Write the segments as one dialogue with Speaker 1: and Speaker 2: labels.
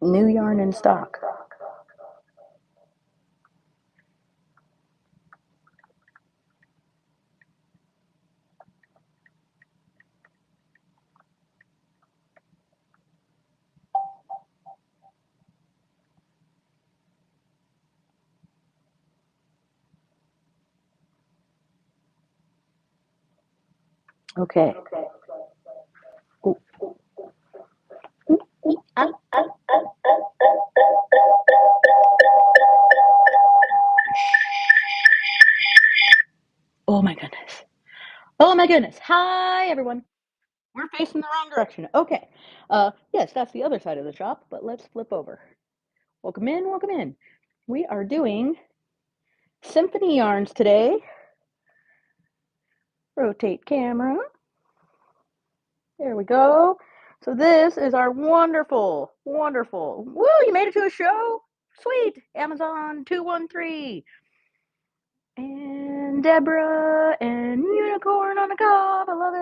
Speaker 1: New yarn in stock. Okay. Ooh, ah. Oh my goodness. Oh my goodness. Hi, everyone. We're facing the wrong direction. Okay. Yes, that's the other side of the shop, but let's flip over. Welcome in, welcome in. We are doing symphony yarns today. Rotate camera. There we go. So this is our wonderful, wonderful. Woo, you made it to a show? Sweet. Amazon 213. And Deborah and Unicorn on the Cob. I love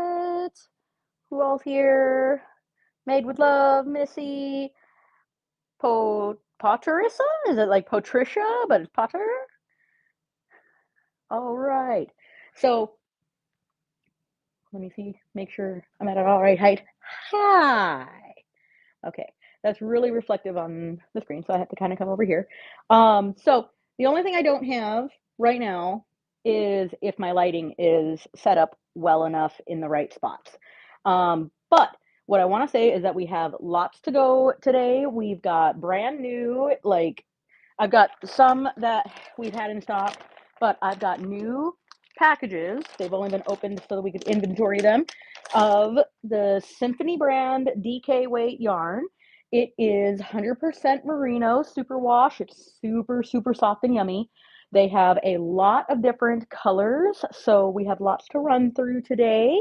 Speaker 1: it. Who all's here? Made with Love, Missy, Potterissa? Is it like Patricia, but it's Potter? All right. So let me see, make sure I'm at an all right height. Hi. Okay, that's really reflective on the screen, so I have to kind of come over here. So the only thing I don't have right now is if my lighting is set up well enough in the right spots. But what I want to say is that we have lots to go today. We've got brand new, like I've got some that we've had in stock, but I've got new packages. They've only been opened so that we could inventory them of the Symphony brand DK weight yarn. It is 100% merino superwash. It's super, super soft and yummy. They have a lot of different colors, so we have lots to run through today.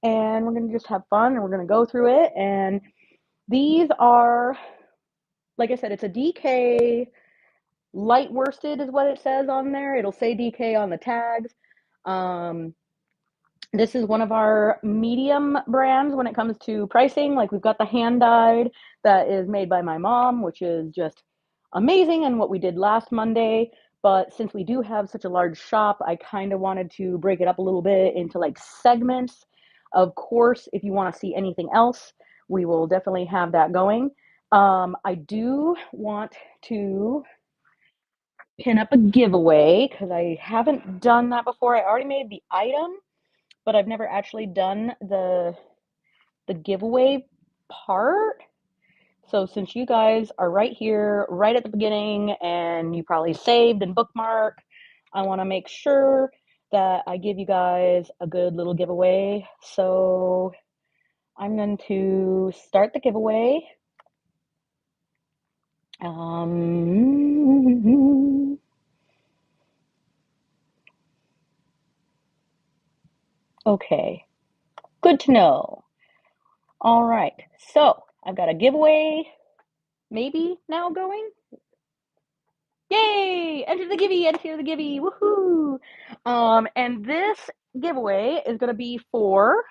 Speaker 1: And we're going to just have fun and we're going to go through it. And these are, like I said, it's a DK light worsted is what it says on there. It'll say DK on the tags. This is one of our medium brands when it comes to pricing. Like we've got the hand dyed that is made by my mom, which is just amazing, and what we did last Monday. But since we do have such a large shop, I kind of wanted to break it up a little bit into like segments. Of course, if you want to see anything else, we will definitely have that going. I do want to pin up a giveaway because I haven't done that before. I already made the item, but I've never actually done the giveaway part. So since you guys are right here, right at the beginning, and you probably saved and bookmark, I want to make sure that I give you guys a good little giveaway. So I'm going to start the giveaway. Okay, good to know. All right, so I've got a giveaway maybe now going. Yay! Enter the givey, woohoo! And this giveaway is gonna be for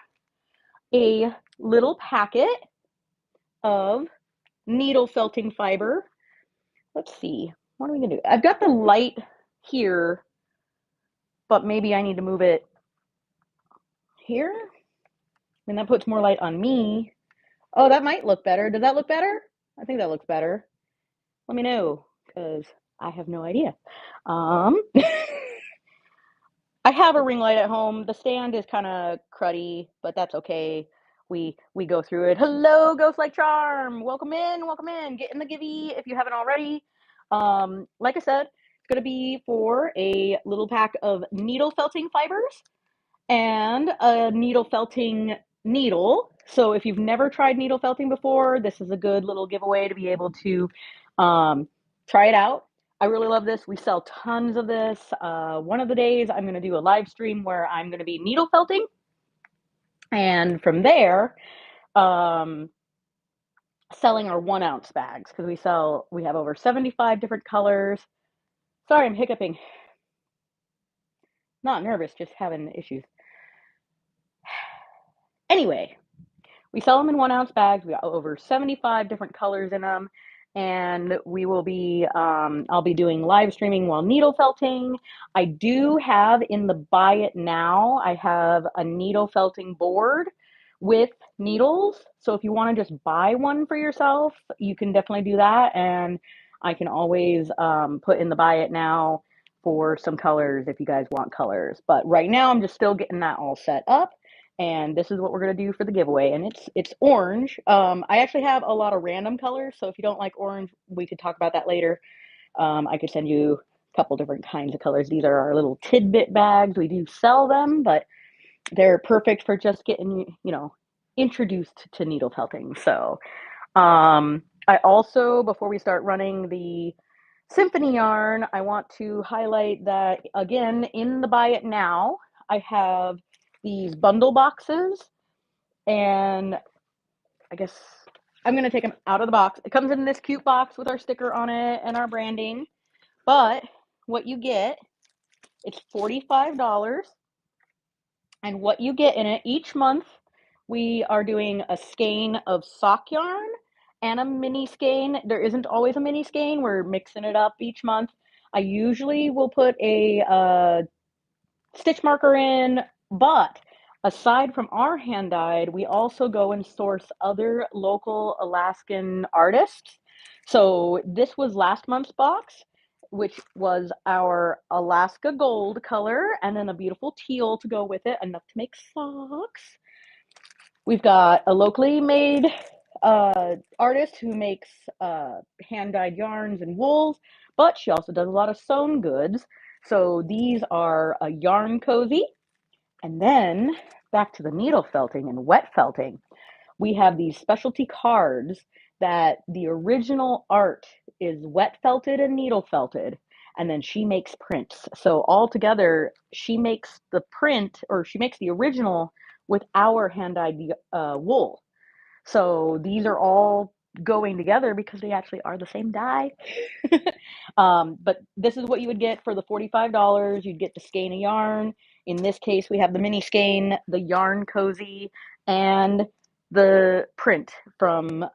Speaker 1: a little packet of needle felting fiber. Let's see, what are we gonna do? I've got the light here, but maybe I need to move it here, and that puts more light on me. Oh, that might look better. Does that look better? I think that looks better. Let me know, because I have no idea. I have a ring light at home. The stand is kind of cruddy, but that's okay. We go through it. Hello, Ghost Like Charm. Welcome in, welcome in. Get in the givey if you haven't already. Like I said, it's gonna be for a little pack of needle felting fibers and a needle felting needle. So if you've never tried needle felting before, this is a good little giveaway to be able to try it out. I really love this. We sell tons of this. One of the days I'm going to do a live stream where I'm going to be needle felting. And from there, selling our 1 ounce bags because we have over 75 different colors. Sorry, I'm hiccuping. Not nervous, just having issues. Anyway, we sell them in 1 ounce bags. We got over 75 different colors in them. and we will be, I'll be doing live streaming while needle felting. I do have in the buy it now, I have a needle felting board with needles. So if you want to just buy one for yourself, you can definitely do that. And I can always put in the buy it now for some colors if you guys want colors. But right now I'm just still getting that all set up. And this is what we're gonna do for the giveaway. And it's orange. I actually have a lot of random colors, so if you don't like orange, we could talk about that later. I could send you a couple different kinds of colors. These are our little tidbit bags. We do sell them, but they're perfect for just getting, introduced to needle felting. So I also, before we start running the symphony yarn, I want to highlight that again in the buy it now, I have these bundle boxes, and I guess I'm going to take them out of the box. It comes in this cute box with our sticker on it and our branding, but what you get, it's $45, and what you get in it each month, we are doing a skein of sock yarn and a mini skein. There isn't always a mini skein. We're mixing it up each month. I usually will put a stitch marker in, but aside from our hand dyed, we also go and source other local Alaskan artists. So this was last month's box, which was our Alaska gold color, and then a beautiful teal to go with it, enough to make socks. We've got a locally made artist who makes hand dyed yarns and wools, but she also does a lot of sewn goods. So these are a yarn cozy. And then back to the needle felting and wet felting, we have these specialty cards that the original art is wet felted and needle felted, and then she makes prints. So all together, she makes the print, or she makes the original with our hand dyed wool. So these are all going together because they actually are the same dye. But this is what you would get for the $45. You'd get the skein of yarn. In this case, we have the mini skein, the yarn cozy, and the print from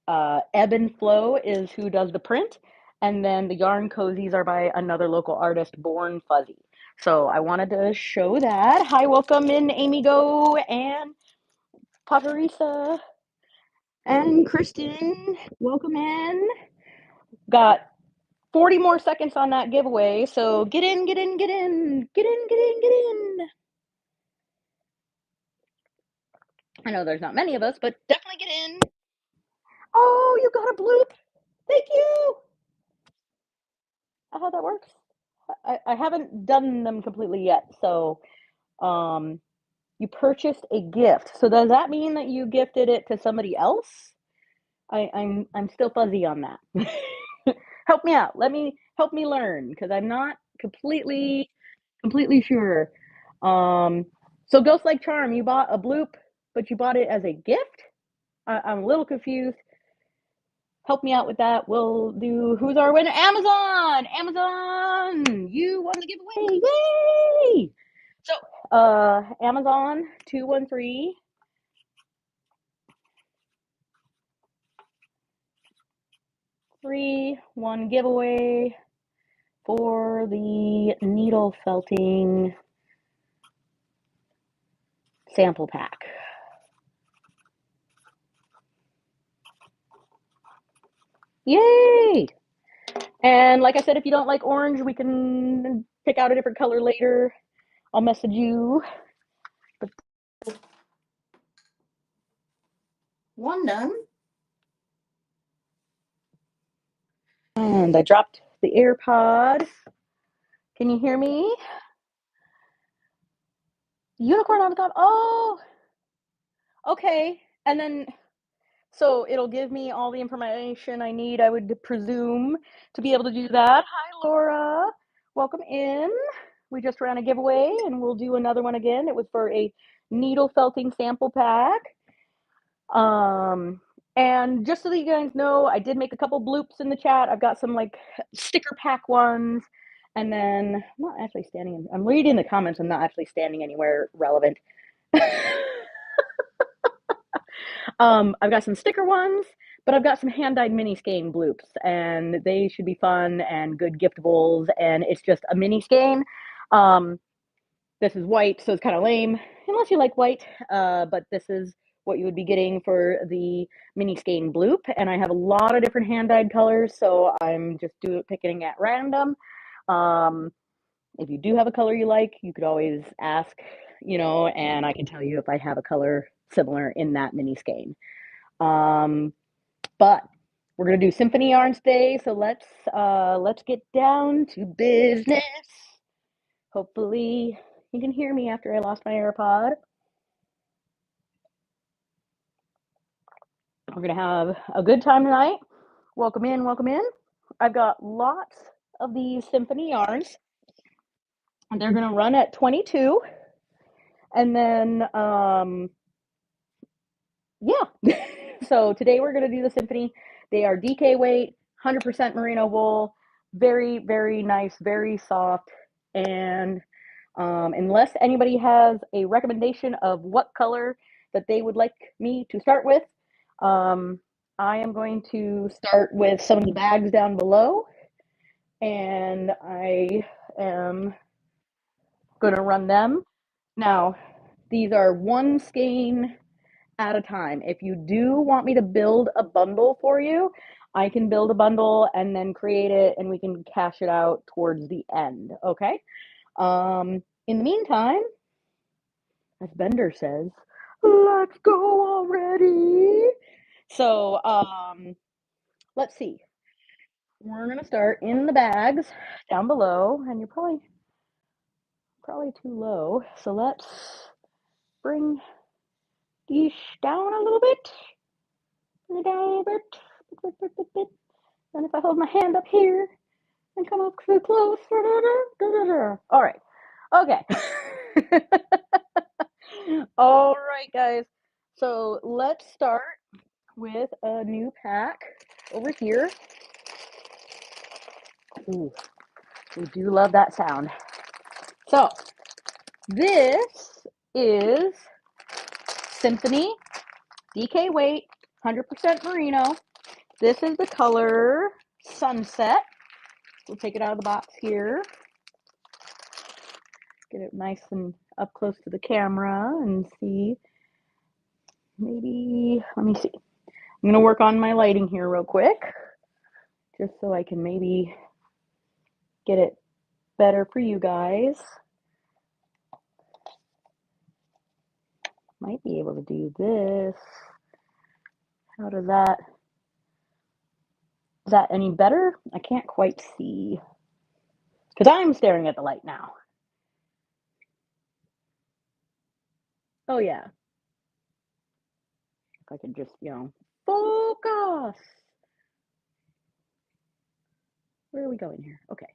Speaker 1: Ebb and Flow is who does the print. And then the yarn cozies are by another local artist, Born Fuzzy. So I wanted to show that. Hi, welcome in, Amy Go and Paparisa and Kristen. Welcome in. Got 40 more seconds on that giveaway, so get in, get in, get in, get in, get in, get in. I know there's not many of us, but definitely get in. Oh, you got a bloop. Thank you. How that works. I haven't done them completely yet, so you purchased a gift. So does that mean that you gifted it to somebody else? I'm still fuzzy on that. Help me out. Help me learn, because I'm not completely sure. So Ghost Like Charm, you bought a bloop, but you bought it as a gift? I'm a little confused. Help me out with that. We'll do, who's our winner? Amazon! Amazon! You won the giveaway! Yay! So, Amazon 213. One giveaway for the needle felting sample pack. Yay! And like I said, if you don't like orange, we can pick out a different color later. I'll message you. One done. And I dropped the AirPod. Can you hear me? Unicorn on the top. Oh, okay. And then, so it'll give me all the information I need, I would presume, to be able to do that. Hi, Laura. Welcome in. We just ran a giveaway, and we'll do another one again. It was for a needle felting sample pack. And just so that you guys know, I did make a couple bloops in the chat. I've got some like sticker pack ones. And then I'm not actually standing, I'm reading the comments. I'm not actually standing anywhere relevant. I've got some sticker ones, but I've got some hand-dyed mini skein bloops, and they should be fun and good giftables, and it's just a mini skein. This is white, so it's kind of lame, unless you like white, but this is what you would be getting for the mini skein bloop, and I have a lot of different hand-dyed colors, so I'm just picking at random. If you do have a color you like, you could always ask, and I can tell you if I have a color similar in that mini skein. But we're gonna do symphony yarns today, so let's get down to business. Hopefully you can hear me after I lost my AirPod. We're gonna have a good time tonight. Welcome in, welcome in. I've got lots of these symphony yarns, and they're gonna run at 22, and then yeah. So today we're gonna do the symphony. They are DK weight, 100% merino wool, very, very nice, very soft, and unless anybody has a recommendation of what color that they would like me to start with, I am going to start with some of the bags down below, and I am going to run them. Now, these are one skein at a time. If you do want me to build a bundle for you, I can build a bundle and then create it, and we can cash it out towards the end, okay? In the meantime, as Bender says, let's go already. So, let's see. We're gonna start in the bags down below, and you're probably too low. So let's bring these down a little bit. Bring it down a little bit. And if I hold my hand up here and come up too close, all right. Okay. All right, guys. So let's start with a new pack over here. Ooh, we do love that sound. So this is Symphony DK weight, 100% merino. This is the color Sunset. We'll take it out of the box here. Get it nice and up close to the camera and see. Maybe, let me see. I'm going to work on my lighting here real quick, just so I can maybe get it better for you guys. Might be able to do this. How does that, is that any better? I can't quite see, because I'm staring at the light now. Oh yeah. If I can just, focus. Where are we going here? Okay.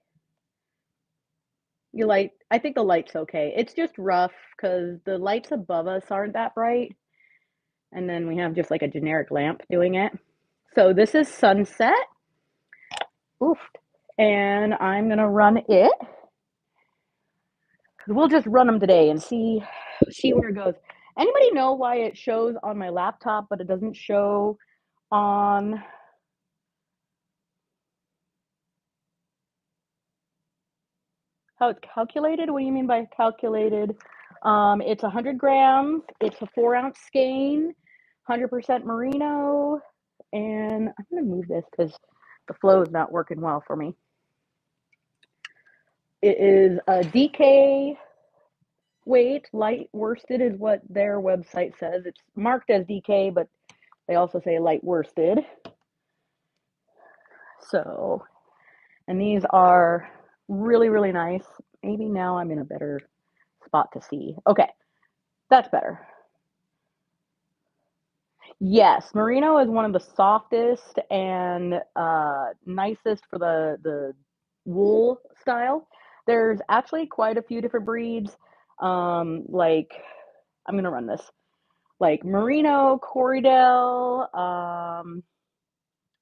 Speaker 1: Your light, I think the light's okay. It's just rough because the lights above us aren't that bright. And then we have just like a generic lamp doing it. So this is Sunset. Oof. And I'm going to run it. We'll just run them today and see where it goes. Anybody know why it shows on my laptop, but it doesn't show on... How it's calculated? What do you mean by calculated? It's 100 grams. It's a 4-ounce skein, 100% merino. And I'm going to move this because the flow is not working well for me. It is a DK weight. Light worsted is what their website says. It's marked as DK, but they also say light worsted. So, and these are really, really nice. Maybe now I'm in a better spot to see. Okay, that's better. Yes, merino is one of the softest and nicest for the wool style. There's actually quite a few different breeds. Like, I'm gonna run this. Like merino, Corriedale.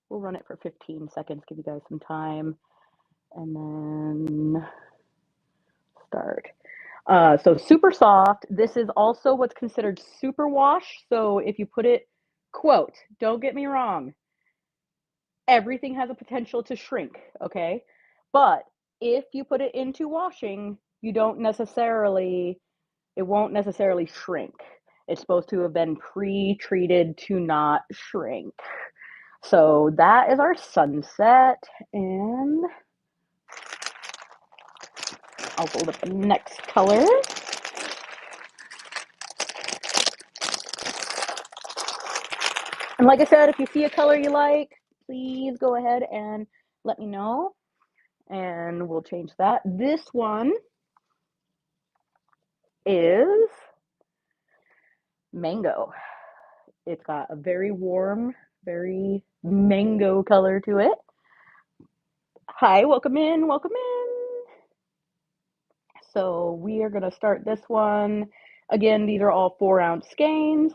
Speaker 1: We'll run it for 15 seconds, give you guys some time, and then start. So super soft. This is also what's considered super wash. So if you put it, quote, don't get me wrong, everything has a potential to shrink, okay? But if you put it into washing, you don't necessarily, it won't necessarily shrink. It's supposed to have been pre-treated to not shrink. So that is our sunset, and I'll hold up the next color. And like I said, if you see a color you like, please go ahead and let me know, and we'll change that. This one is mango. It's got a very warm, very mango color to it. Hi, welcome in, welcome in. So we are gonna start this one. Again, these are all 4-ounce skeins.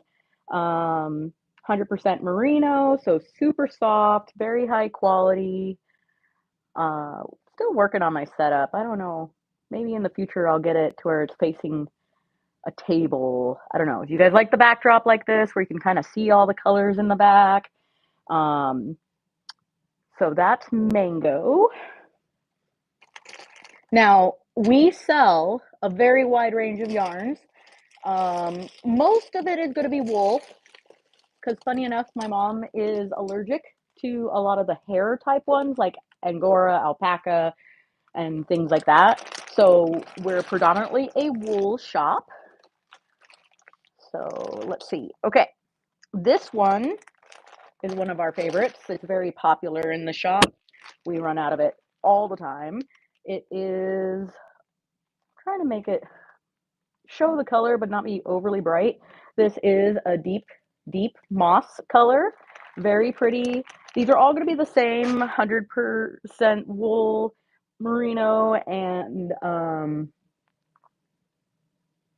Speaker 1: 100% merino, so super soft, very high quality. Still working on my setup. I don't know. Maybe in the future I'll get it to where it's facing a table. I don't know. Do you guys like the backdrop like this where you can kind of see all the colors in the back? So that's mango. Now, we sell a very wide range of yarns. Most of it is going to be wool because, funny enough, my mom is allergic to a lot of the hair type ones like Angora, alpaca, and things like that. So we're predominantly a wool shop. So let's see. Okay, this one is one of our favorites. It's very popular in the shop. We run out of it all the time. It is, trying to make it show the color but not be overly bright. This is a deep moss color. Very pretty. These are all going to be the same 100% wool, merino, and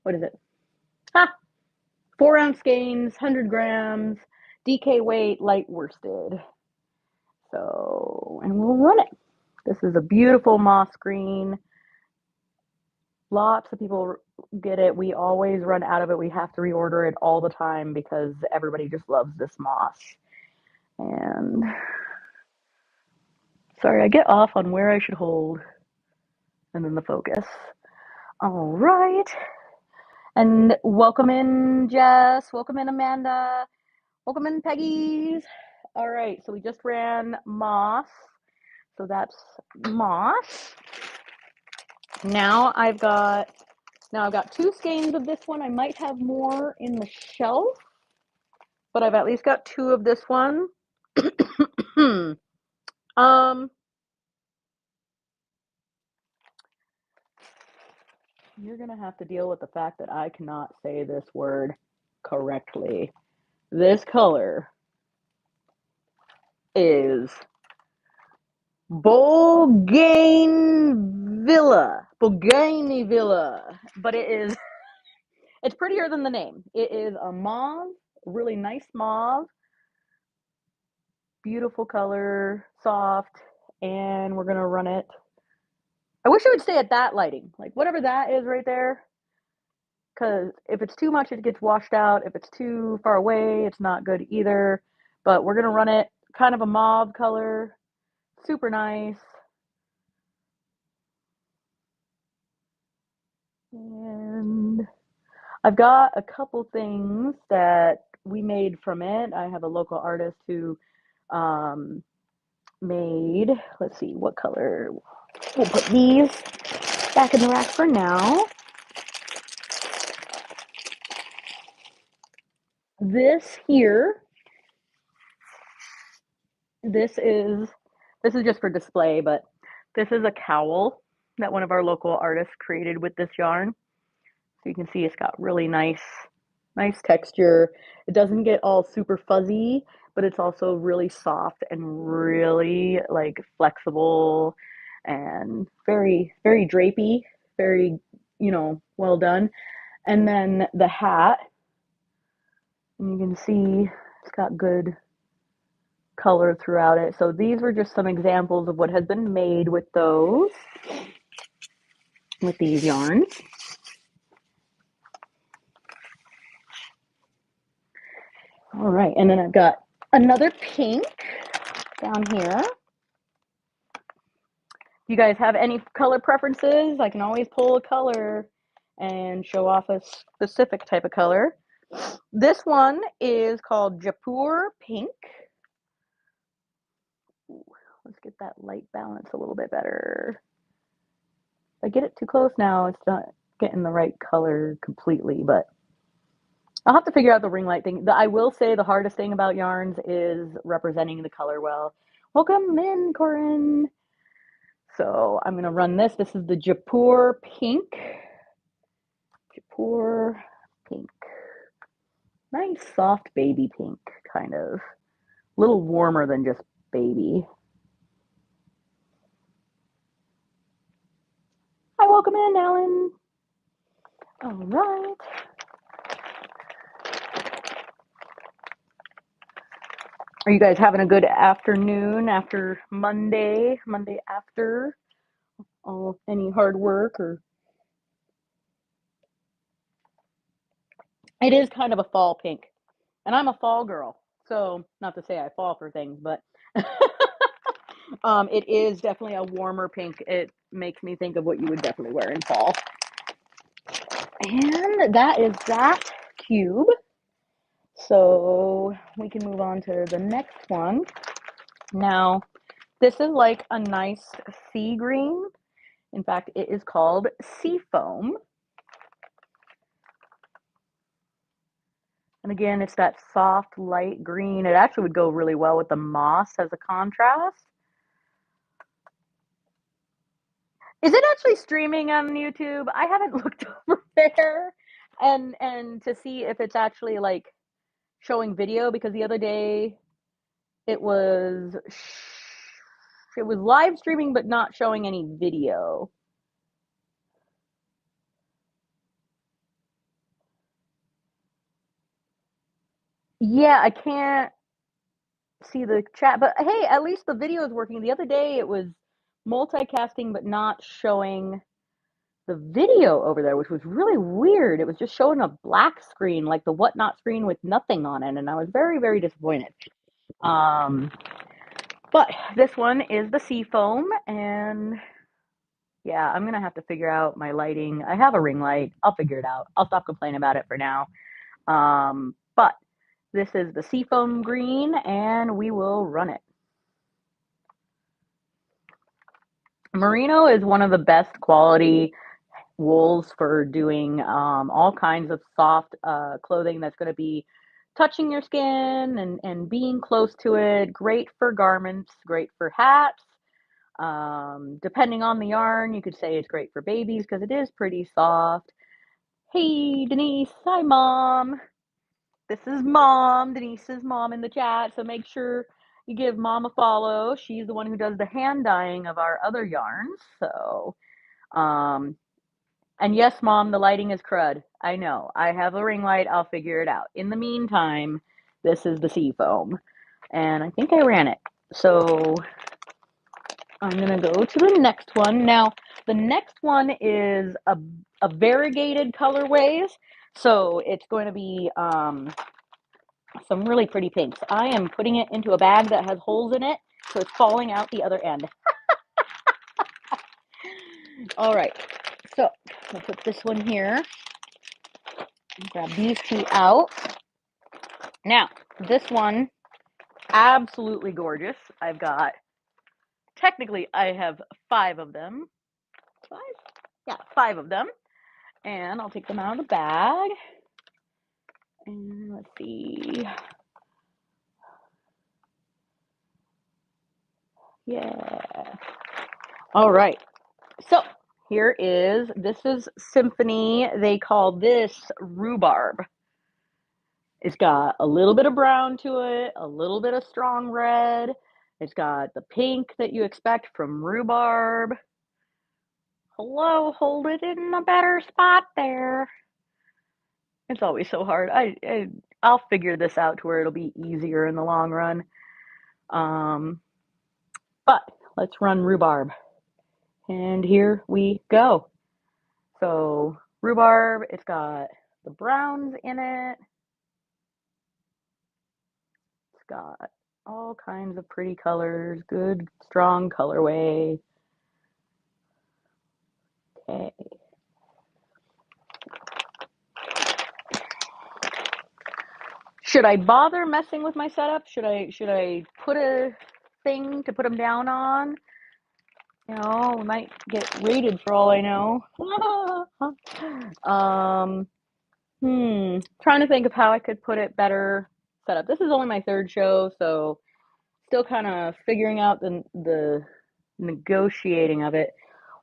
Speaker 1: what is it? 4-ounce skeins, 100 grams, DK weight, light worsted. So, and we'll run it. This is a beautiful moss green. Lots of people get it. We always run out of it. We have to reorder it all the time because everybody just loves this moss. And sorry, I get off on where I should hold and then the focus. All right. And welcome in, Jess. Welcome in, Amanda. Welcome in, Peggy's. All right, so we just ran moss. So that's moss. Now I've got 2 skeins of this one. I might have more in the shelf, but I've at least got 2 of this one. You're gonna have to deal with the fact that I cannot say this word correctly. This color is Bougainvillea, but it's prettier than the name. It is a mauve, really nice mauve, beautiful color, soft, and we're gonna run it. I wish it would stay at that lighting, like whatever that is right there, because if it's too much, it gets washed out. If it's too far away, it's not good either. But we're gonna run it kind of a mauve color, super nice. And I've got a couple things that we made from it. I have a local artist who made, let's see, what color? We'll put these back in the rack for now. This here, this is just for display, but this is a cowl that one of our local artists created with this yarn. So you can see it's got really nice texture. It doesn't get all super fuzzy, but it's also really soft and really like flexible and very, very drapey, very, well done. And then the hat, and you can see it's got good color throughout it. So these were just some examples of what has been made with these yarns. All right, and then I've got another pink down here. If you guys have any color preferences, I can always pull a color and show off a specific type of color. This one is called Jaipur Pink. Ooh, let's get that light balance a little bit better. If I get it too close now, it's not getting the right color completely, but I'll have to figure out the ring light thing. I will say the hardest thing about yarns is representing the color well. Welcome in, Corinne. So I'm going to run this. This is the Jaipur Pink. Jaipur Pink. Nice soft baby pink, kind of. A little warmer than just baby. Hi, welcome in, Alan. All right. Are you guys having a good afternoon after Monday after any hard work? Or it is kind of a fall pink, and I'm a fall girl, so not to say I fall for things, but it is definitely a warmer pink. It makes me think of what you would definitely wear in fall. And that is that cube. So we can move on to the next one. Now, this is like a nice sea green. In fact, it is called Seafoam. And again, it's that soft, light green. It actually would go really well with the moss as a contrast. Is it actually streaming on YouTube? I haven't looked over there and to see if it's actually like showing video, because the other day it was live streaming but not showing any video. Yeah, I can't see the chat, but hey, at least the video is working. The other day it was multicasting but not showing the video over there, which was really weird. It was just showing a black screen, like the whatnot screen with nothing on it, and I was very, very disappointed. But this one is the Seafoam, and yeah, I'm gonna have to figure out my lighting. I have a ring light. I'll figure it out. I'll stop complaining about it for now. But this is the Seafoam green, and we will run it. Merino is one of the best quality wools for doing all kinds of soft clothing that's going to be touching your skin and being close to it. Great for garments, great for hats. Depending on the yarn, you could say it's great for babies because it is pretty soft. Hey, Denise. Hi, Mom. This is Mom, Denise's mom in the chat. So make sure you give Mom a follow. She's the one who does the hand dyeing of our other yarns. So, and yes, Mom, the lighting is crud. I know. I have a ring light. I'll figure it out. In the meantime, this is the Seafoam. And I think I ran it. So I'm going to go to the next one. Now, the next one is a variegated colorways. So it's going to be some really pretty pinks. I am putting it into a bag that has holes in it, so it's falling out the other end. All right, so I'll put this one here. Grab these two out. Now, this one, absolutely gorgeous. Technically, I have 5 of them. 5? Yeah, 5 of them. And I'll take them out of the bag. And let's see. Yeah. All right. So this is Symphony. They call this Rhubarb. It's got a little bit of brown to it, a little bit of strong red. It's got the pink that you expect from rhubarb. Hello, hold it in a better spot there. It's always so hard. I'll figure this out to where it'll be easier in the long run. But let's run rhubarb. And here we go. So rhubarb, it's got the browns in it. It's got All kinds of pretty colors, good, strong colorway. Okay. Should I bother messing with my setup? Should I put a thing to put them down on? You know, we might get raided for all I know. Trying to think of how I could put it better set up. This is only my third show, so still kind of figuring out the negotiating of it.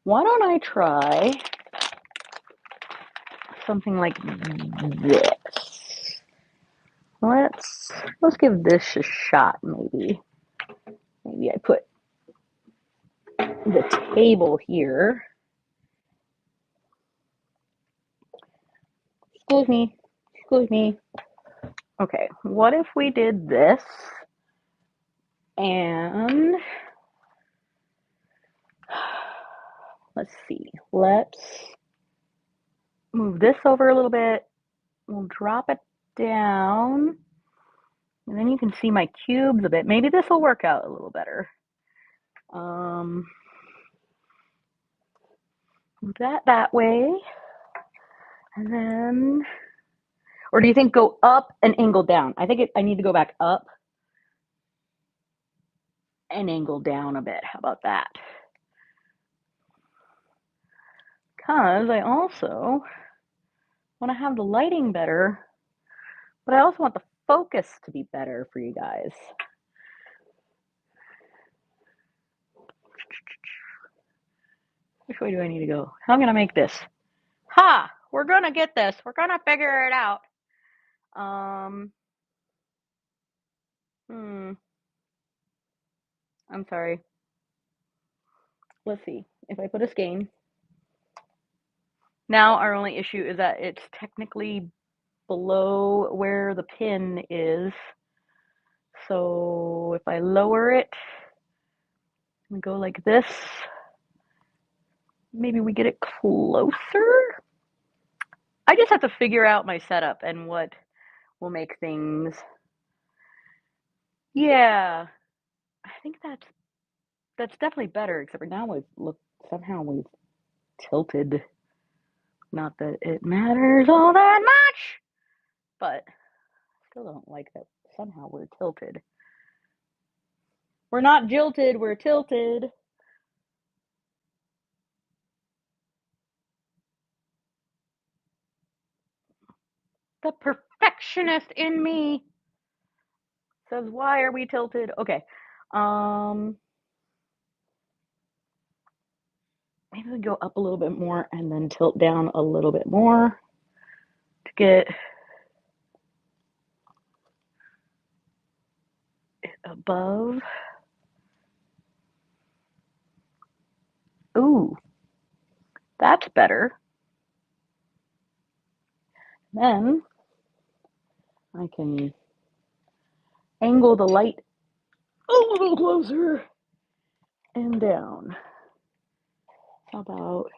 Speaker 1: Why don't I try something like this? Let's give this a shot, maybe. Maybe I put the table here. Excuse me. Excuse me. Okay, what if we did this and let's see. Let's move this over a little bit. We'll drop it down. And then you can see my cubes a bit. Maybe this will work out a little better. Move that way. And then, or do you think go up and angle down? I think I need to go back up and angle down a bit. How about that? Because I also want to have the lighting better, but I also want the focus to be better for you guys. Which way do I need to go? How am I going to make this? Ha! We're going to get this. We're going to figure it out. I'm sorry. Let's see. If I put a skein, now our only issue is that it's technically below where the pin is. So if I lower it and go like this, maybe we get it closer. I just have to figure out my setup and what will make things. Yeah, I think that's definitely better, except for now we've tilted. Not that it matters all that much, but I still don't like that somehow we're tilted. We're not jilted, we're tilted. The perfectionist in me says, why are we tilted? Okay. Maybe we go up a little bit more and then tilt down a little bit more to get it above. Ooh, that's better. Then I can angle the light a little closer and down. How about,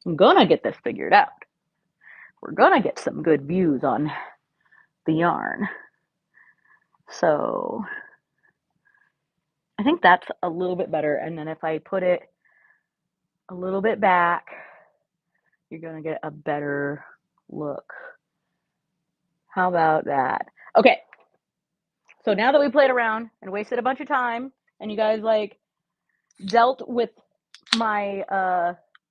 Speaker 1: I'm gonna get this figured out. We're gonna get some good views on the yarn. So I think that's a little bit better. And then if I put it a little bit back, you're gonna get a better look. How about that? Okay. So now that we played around and wasted a bunch of time and you guys like dealt with my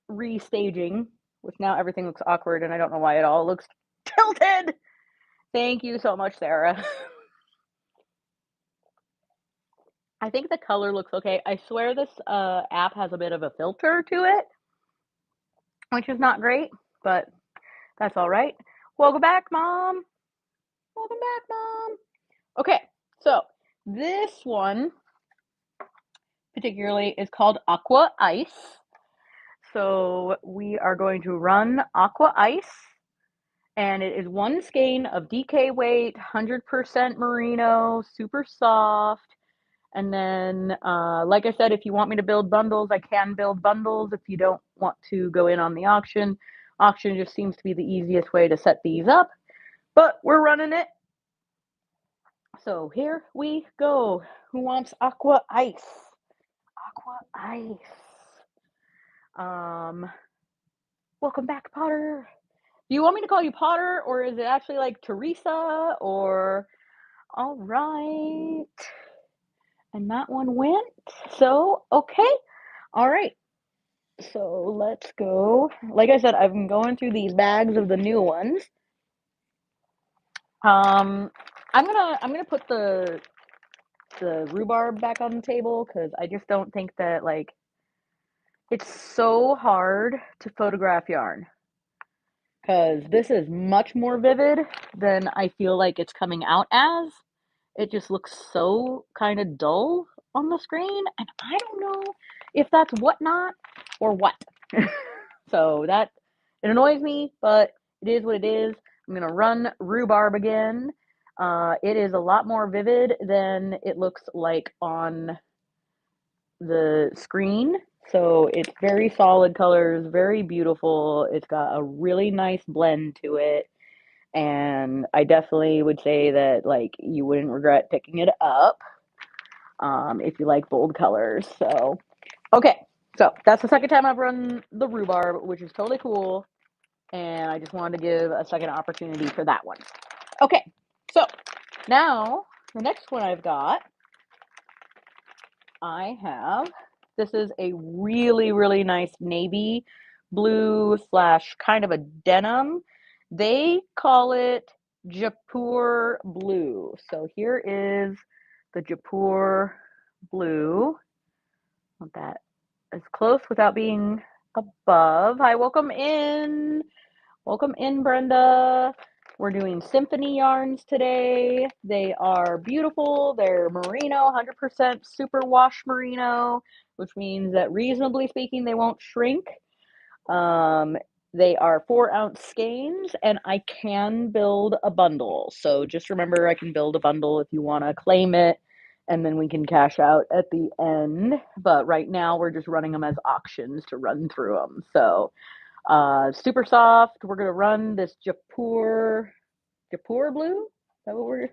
Speaker 1: restaging, which now everything looks awkward and I don't know why it all looks tilted. Thank you so much, Sarah. I think the color looks okay. I swear this app has a bit of a filter to it, which is not great, but that's all right. Welcome back, Mom. Welcome back, Mom. Okay, so this one particularly is called Aqua Ice. So we are going to run Aqua Ice, and it is one skein of DK weight, 100% merino, super soft. And then, like I said, if you want me to build bundles, I can build bundles. If you don't want to go in on the auction just seems to be the easiest way to set these up. But we're running it. So here we go. Who wants aqua ice? Aqua ice. Um, welcome back, Potter. Do you want me to call you Potter, or is it actually like Teresa? Or all right. And that one went. So okay. All right. So let's go. Like I said, I've been going through these bags of the new ones. Um, I'm gonna put the rhubarb back on the table because I just don't think that like it's so hard to photograph yarn because this is much more vivid than I feel like it's coming out as. It just looks so kind of dull on the screen, and I don't know if that's whatnot or what. So that it annoys me, but it is what it is. I'm gonna run rhubarb again. It is a lot more vivid than it looks like on the screen. So it's very solid colors, very beautiful. It's got a really nice blend to it. And I definitely would say that like you wouldn't regret picking it up if you like bold colors. So okay, so that's the second time I've run the rhubarb, which is totally cool. And I just wanted to give a second opportunity for that one. Okay, so now the next one I have, this is a really, really nice navy blue slash kind of a denim. They call it Jaipur blue. So here is the Jaipur blue. Want that as close without being above. Hi, welcome in. Welcome in, Brenda. We're doing symphony yarns today. They are beautiful. They're merino, 100% superwash merino, which means that reasonably speaking, they won't shrink. Um, they are 4-ounce skeins, and I can build a bundle. So just remember, I can build a bundle if you want to claim it, and then we can cash out at the end. But right now, we're just running them as auctions to run through them. So super soft. We're gonna run this Jaipur blue. Is that what we're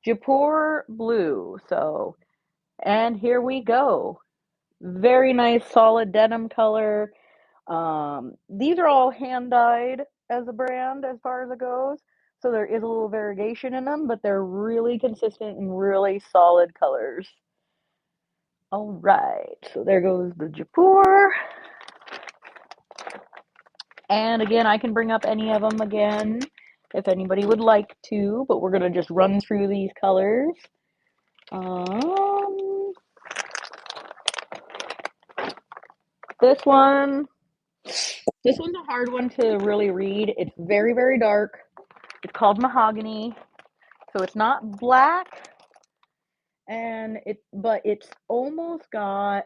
Speaker 1: Jaipur blue. So, and here we go. Very nice, solid denim color. These are all hand dyed as a brand as far as it goes. So there is a little variegation in them, but they're really consistent and really solid colors. All right, so there goes the Jaipur. And again, I can bring up any of them again if anybody would like to, but we're gonna just run through these colors. Um, this one, this one's a hard one to really read. It's very, very dark. It's called mahogany, so it's not black, but it's almost got,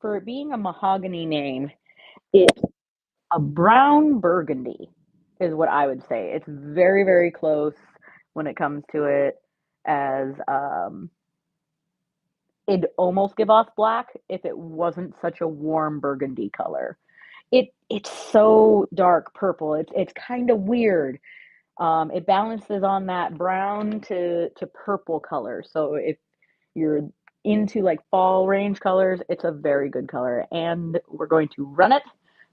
Speaker 1: for it being a mahogany name, it's a brown burgundy, is what I would say. It's very, very close when it comes to it, as it'd almost give off black if it wasn't such a warm burgundy color. It's so dark purple. It's kind of weird. It balances on that brown to purple color. So if you're into like fall range colors, it's a very good color. And we're going to run it.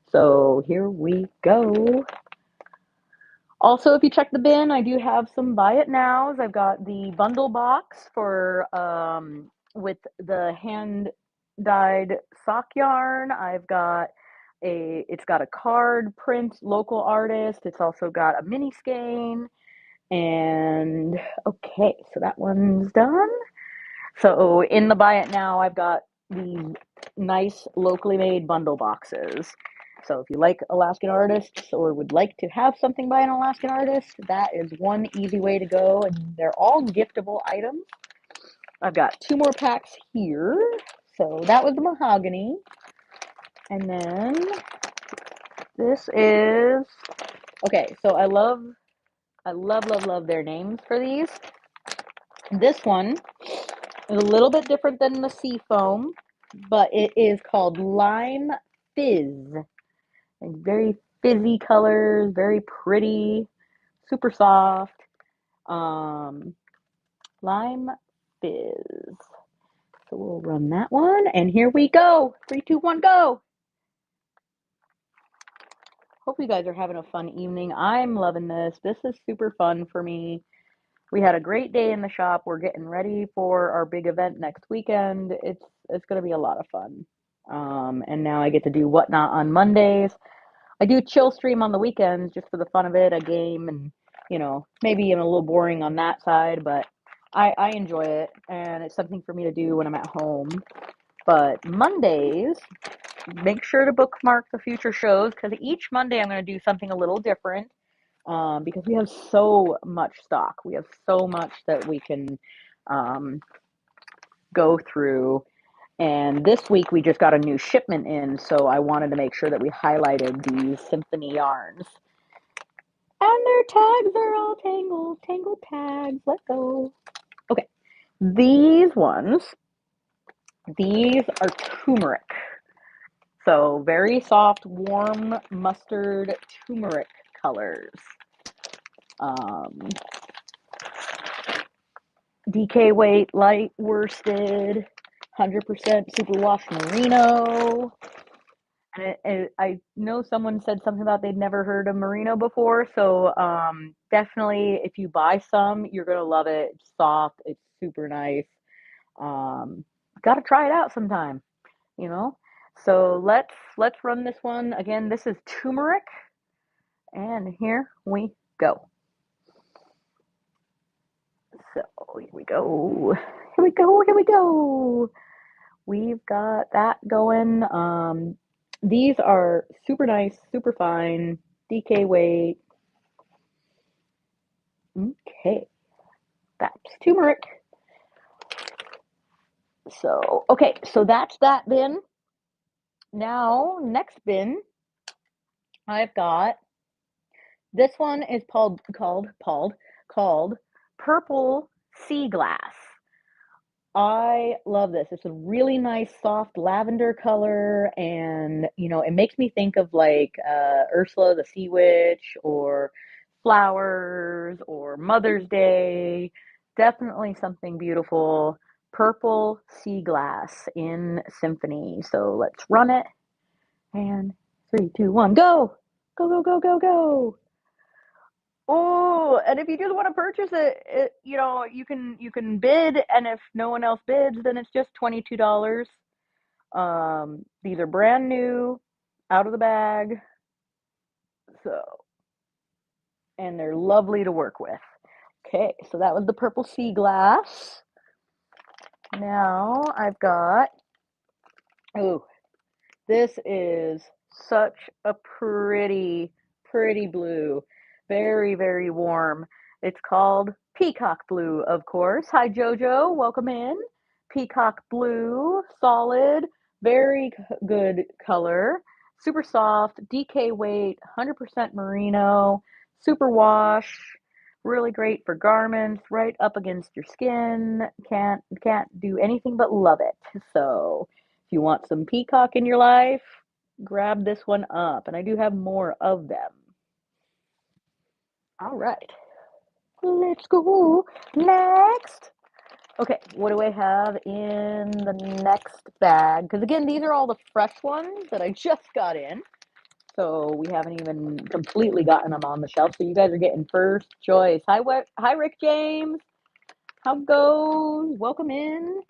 Speaker 1: So here we go. Also, if you check the bin, I do have some buy it nows. I've got the bundle box for with the hand dyed sock yarn. It's got a card print, local artist. It's also got a mini skein. And okay, so that one's done. So in the buy it now, I've got these nice locally made bundle boxes. So if you like Alaskan artists or would like to have something by an Alaskan artist, that is one easy way to go. And they're all giftable items. I've got 2 more packs here. So that was the mahogany. And then this is, okay, so I love, love their names for these. This one is a little bit different than the sea foam, but it is called Lime Fizz. Like very fizzy colors, very pretty, super soft. Um, Lime Fizz. So we'll run that one, and here we go. 3, 2, 1, go. Hope you guys are having a fun evening. I'm loving this. This is super fun for me. We had a great day in the shop. We're getting ready for our big event next weekend. It's going to be a lot of fun. And now I get to do Whatnot on Mondays. I do chill stream on the weekends just for the fun of it, a game, and maybe I'm a little boring on that side, but I enjoy it, and it's something for me to do when I'm at home. But Mondays, make sure to bookmark the future shows, because each Monday I'm going to do something a little different, because we have so much stock. We have so much that we can go through. And this week we just got a new shipment in, so I wanted to make sure that we highlighted these Symphony yarns. And their tags are all tangled tags. Let go. Okay, these are turmeric. So very soft, warm mustard turmeric colors. DK weight, light worsted, 100% superwash merino. And I know someone said something about they'd never heard of merino before, so definitely if you buy some, you're gonna love it. It's soft, it's super nice. Gotta try it out sometime, you know. So let's run this one again. This is turmeric, and here we go. So here we go. Here we go. Here we go. We've got that going. These are super nice, super fine, DK weight. Okay, that's turmeric. So, okay, so that's that bin. Now, next bin, I've got, this one is called Purple Sea Glass. I love this. It's a really nice soft lavender color, and it makes me think of like Ursula the Sea Witch, or flowers, or Mother's Day. Definitely something beautiful. Purple Sea Glass in Symphony. So let's run it. And 3, 2, 1, go! Go, go, go, go, go! Oh, and if you just want to purchase it, you can bid, and if no one else bids, then it's just $22. These are brand new, out of the bag, so, and they're lovely to work with. Okay, so that was the Purple Sea Glass. Now I've got, oh, this is such a pretty blue. Very, very warm. It's called Peacock Blue, of course. Hi, Jojo. Welcome in. Peacock Blue, solid, very good color. Super soft, DK weight, 100% merino, super wash, really great for garments, right up against your skin. Can't do anything but love it. So if you want some peacock in your life, grab this one up. And I do have more of them. All right. Let's go. Next. Okay, what do I have in the next bag? Because again, these are all the fresh ones that I just got in. So we haven't even completely gotten them on the shelf. So you guys are getting first choice. Hi, Rick James. How goes? Welcome in.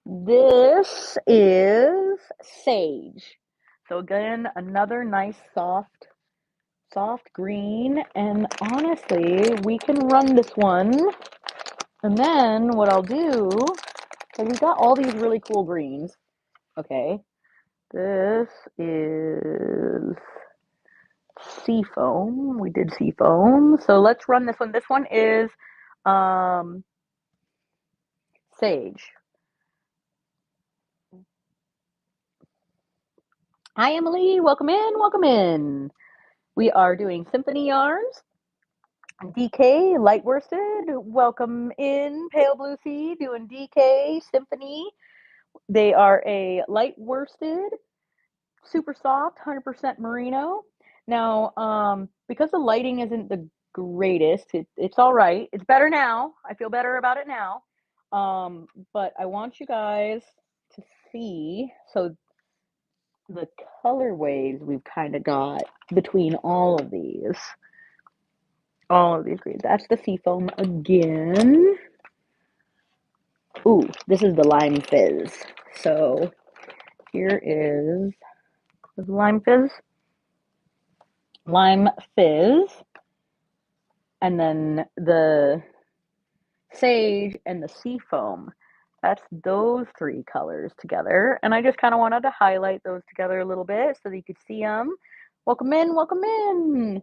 Speaker 1: This is Sage. So again, another nice soft green. And honestly, we can run this one. And then what I'll do, so we've got all these really cool greens. Okay. This is Seafoam. We did Seafoam. So let's run this one. This one is Sage. Hi, Emily. Welcome in. Welcome in. We are doing Symphony yarns. DK, light worsted. Welcome in. Pale Blue Sea doing DK, Symphony. They are a light worsted, super soft, 100% merino. Now, because the lighting isn't the greatest, it's all right. It's better now. I feel better about it now. But I want you guys to see, so the colorways we've kind of got between all of these. All of these greens. That's the Seafoam again. Ooh, this is the Lime Fizz. So here is the Lime Fizz. Lime Fizz. And then the Sage and the Seafoam. That's those three colors together. And I just kind of wanted to highlight those together a little bit so that you could see them. Welcome in, welcome in.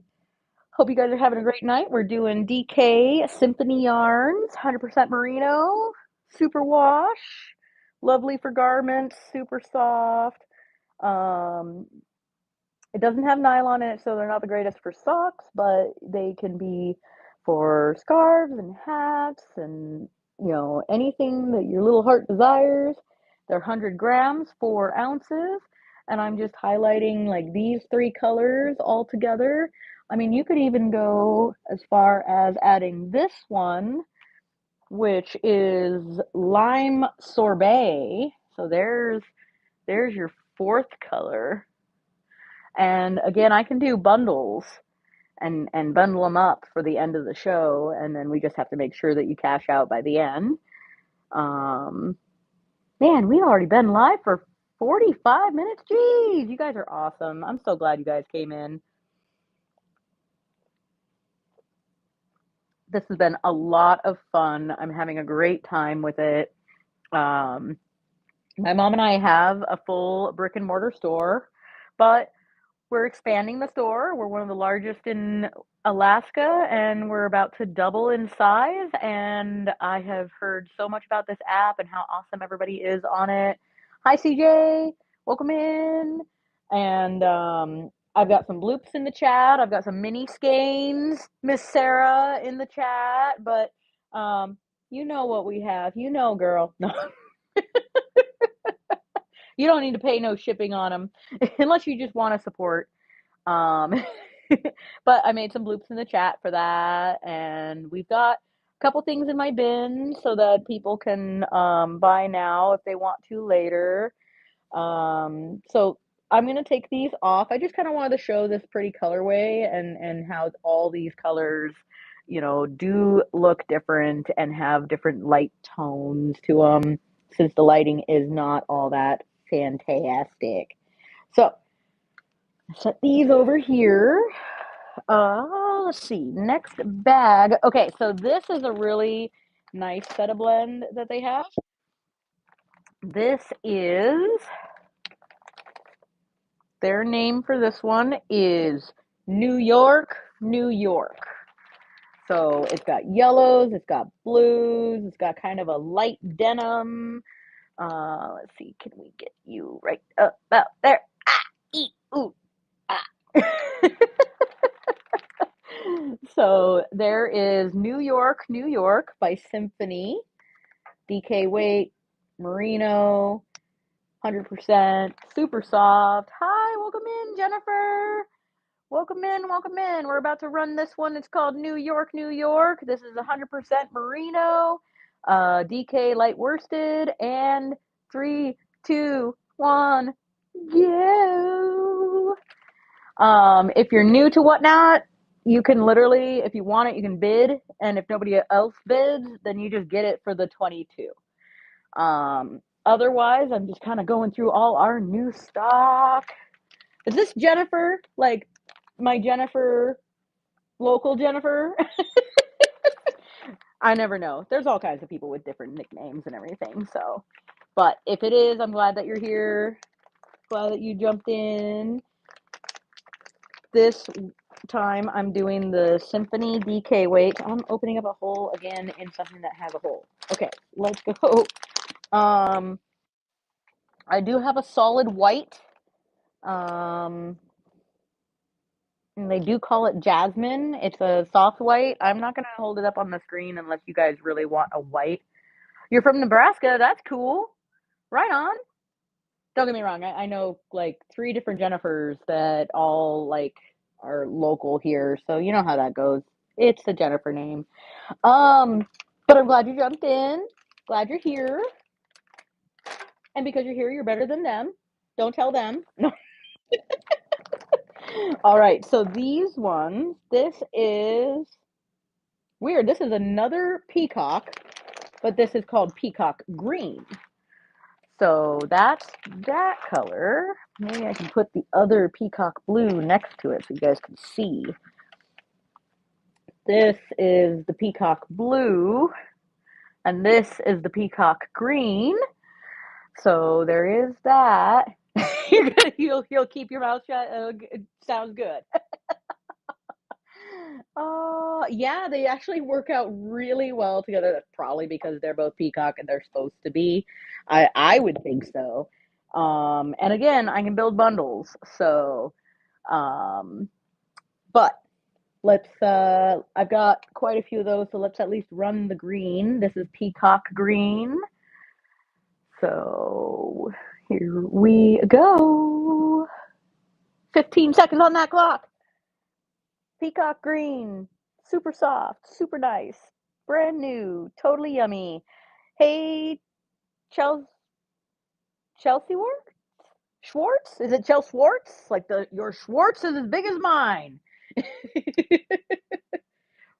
Speaker 1: Hope you guys are having a great night. We're doing DK Symphony Yarns, 100% merino, super wash, lovely for garments, super soft. It doesn't have nylon in it, so they're not the greatest for socks, but they can be for scarves and hats and, you know, anything that your little heart desires. They're 100 grams, 4 ounces. And I'm just highlighting like these three colors all together. I mean, you could even go as far as adding this one, which is lime sorbet. So there's your fourth color. And again, I can do bundles and bundle them up for the end of the show, and then we just have to make sure that you cash out by the end. Man, we've already been live for 45 minutes. Geez, you guys are awesome. I'm so glad you guys came in. This has been a lot of fun. I'm having a great time with it. My mom and I have a full brick and mortar store, but we're expanding the store. We're one of the largest in Alaska, and we're about to double in size. And I have heard so much about this app and how awesome everybody is on it. Hi, CJ. Welcome in. And I've got some bloops in the chat. I've got some mini skeins, Miss Sarah in the chat. But you know what we have. You know, girl. No. You don't need to pay no shipping on them unless you just want to support. Um, but I made some bloops in the chat for that, and we've got a couple things in my bin so that people can buy now if they want to later. So I'm going to take these off. I just kind of wanted to show this pretty colorway and how all these colors, you know, do look different and have different light tones to them since the lighting is not all that fantastic. So set these over here. Let's see. Next bag. Okay, so this is a really nice set of blend that they have. This is their name for this one is New York, New York. So it's got yellows, it's got blues, it's got kind of a light denim. Let's see, can we get you right about there? Ah, ee, ooh, ah. So there is New York, New York by Symphony, DK weight, merino, 100%, super soft. Hi, welcome in, Jennifer. Welcome in, welcome in. We're about to run this one. It's called New York, New York. This is 100% merino, DK light worsted, and 3, 2, 1, go. If you're new to Whatnot, you can literally, if you want it, you can bid, and if nobody else bids, then you just get it for the 22. Otherwise, I'm just kind of going through all our new stock. Is this Jennifer? Like my Jennifer, local Jennifer? I never know. There's all kinds of people with different nicknames and everything. So, but if it is, I'm glad that you're here. Glad that you jumped in. This time I'm doing the Symphony DK weight. I'm opening up a hole again in something that has a hole. Okay, let's go. I do have a solid white. And they do call it Jasmine. It's a soft white. I'm not going to hold it up on the screen unless you guys really want a white. You're from Nebraska. That's cool. Right on. Don't get me wrong. I know like 3 different Jennifers that all like are local here. So you know how that goes. It's the Jennifer name. But I'm glad you jumped in. Glad you're here. And because you're here, you're better than them. Don't tell them. No. All right, so these ones, this is weird. This is another peacock, but this is called peacock green. So that's that color. Maybe I can put the other peacock blue next to it so you guys can see. This is the peacock blue, and this is the peacock green. So there is that. You'll keep your mouth shut. It sounds good. Yeah, they actually work out really well together. That's probably because they're both peacock and they're supposed to be. I would think so. And again, I can build bundles. So, um, but let's. I've got quite a few of those, so let's at least run the green. This is peacock green. So here we go. 15 seconds on that clock. Peacock green, super soft, super nice, brand new, totally yummy. Hey, Chelsea Schwartz? Is it Chelsea Schwartz? Like your Schwartz is as big as mine.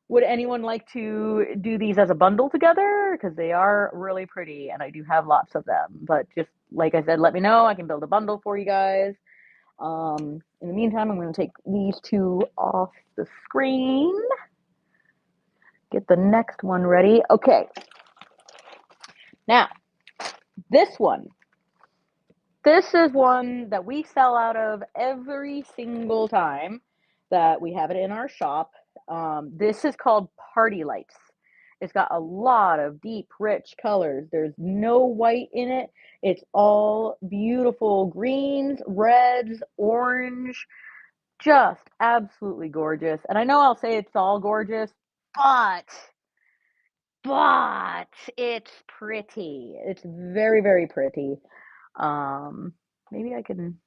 Speaker 1: Would anyone like to do these as a bundle together? Because they are really pretty, and I do have lots of them. But just like I said, let me know. I can build a bundle for you guys. In the meantime, I'm going to take these two off the screen. Get the next one ready. Okay. Now, this one. This is one that we sell out of every single time that we have it in our shop. This is called Party Lights. It's got a lot of deep, rich colors. There's no white in it. It's all beautiful greens, reds, orange, just absolutely gorgeous. And I know I'll say it's all gorgeous, but it's pretty. It's very, very pretty. Um, maybe I can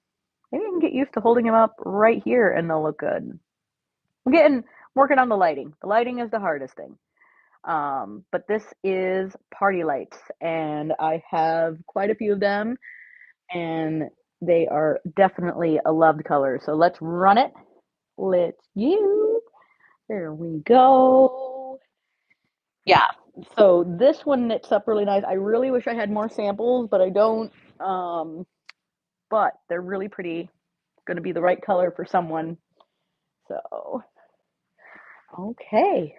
Speaker 1: get used to holding them up right here and they'll look good. Working on the lighting. The lighting is the hardest thing. But this is Party Lights, and I have quite a few of them, and they are definitely a loved color. So let's run it. There we go. Yeah. So this one knits up really nice. I really wish I had more samples, but I don't. But they're really pretty. Going to be the right color for someone. So, okay.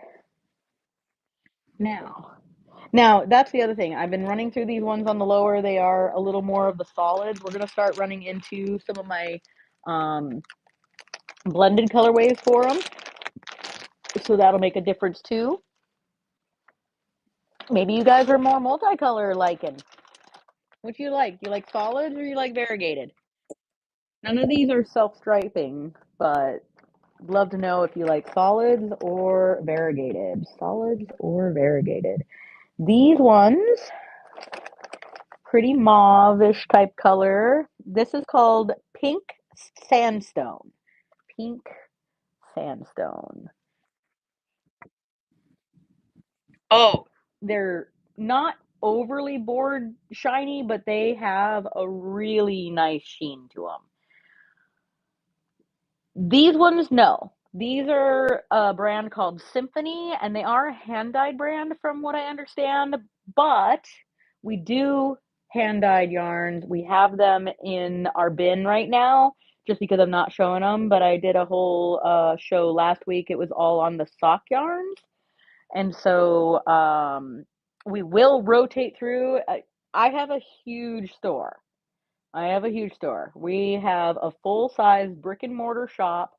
Speaker 1: Now that's the other thing. I've been running through these ones on the lower. They are a little more of the solids. We're going to start running into some of my blended colorways for them. So that'll make a difference too. Maybe you guys are more multicolor liking. What do you like? Do you like solids or you like variegated? None of these are self-striping, but love to know if you like solids or variegated. Solids or variegated. These ones, pretty mauve-ish type color. This is called Pink Sandstone. Pink Sandstone. Oh, they're not overly board shiny, but they have a really nice sheen to them. These ones, no. These are a brand called Symphony, and they are a hand-dyed brand from what I understand, but we do hand-dyed yarns. We have them in our bin right now, just because I'm not showing them, but I did a whole show last week. It was all on the sock yarns, and so we will rotate through. I have a huge store. We have a full-size brick and mortar shop,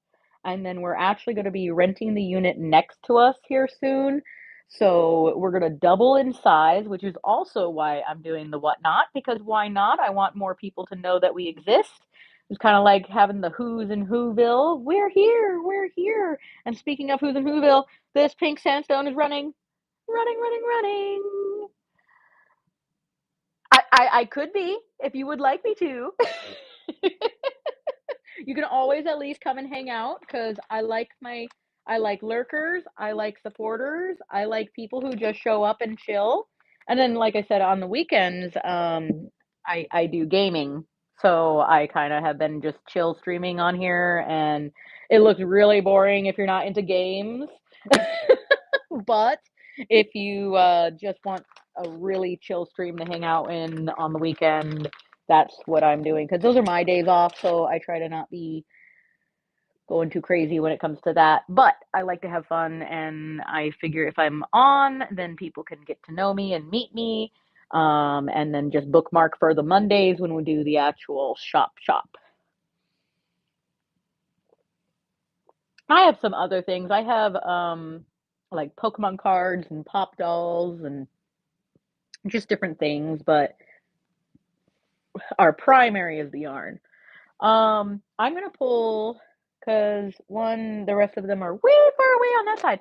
Speaker 1: and then we're actually going to be renting the unit next to us here soon. So we're going to double in size, which is also why I'm doing the whatnot, because why not? I want more people to know that we exist. It's kind of like having the Who's in Whoville. We're here, we're here. And speaking of Who's in Whoville, this pink sandstone is running, running. I could be if you would like me to. You can always at least come and hang out because I like lurkers, I like supporters, I like people who just show up and chill. And then, like I said, on the weekends, I do gaming. So I kind of have been just chill streaming on here, and it looks really boring if you're not into games. But if you just want a really chill stream to hang out in on the weekend, that's what I'm doing because those are my days off. So I try to not be going too crazy when it comes to that. But I like to have fun, and I figure if I'm on, then people can get to know me and meet me, and then just bookmark for the Mondays when we do the actual shop. I have some other things. I have like Pokemon cards and pop dolls and just different things, but our primary is the yarn. I'm gonna pull because one, the rest of them are way far away on that side.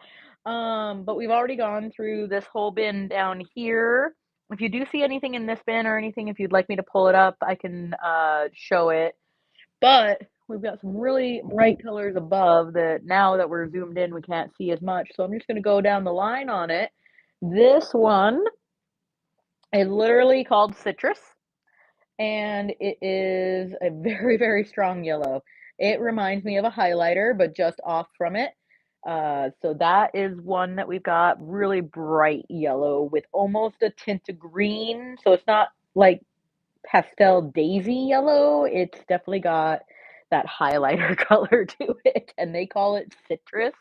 Speaker 1: But we've already gone through this whole bin down here. If you do see anything in this bin or anything, if you'd like me to pull it up, I can show it. But we've got some really bright colors above that now that we're zoomed in, we can't see as much. So I'm just gonna go down the line on it. This one is literally called Citrus, and it is a very, very strong yellow. It reminds me of a highlighter, but just off from it. So that is one that we've got really bright yellow with almost a tint of green. So it's not like pastel daisy yellow. It's definitely got that highlighter color to it, and they call it citrus.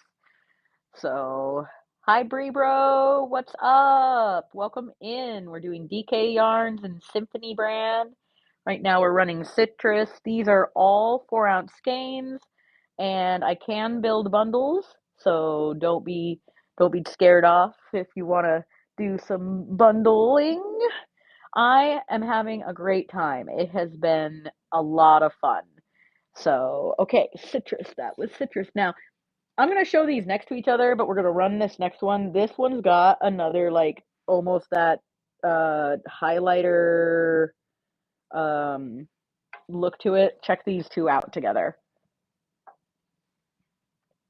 Speaker 1: So, hi Bree Bro, what's up? Welcome in. We're doing DK yarns and Symphony brand. Right now we're running citrus. These are all 4-ounce skeins, and I can build bundles, so don't be scared off if you want to do some bundling. I am having a great time. It has been a lot of fun. So, okay, citrus. That was citrus. Now, I'm gonna show these next to each other, but we're gonna run this next one. This one's got another like almost that highlighter um look to it. Check these two out together.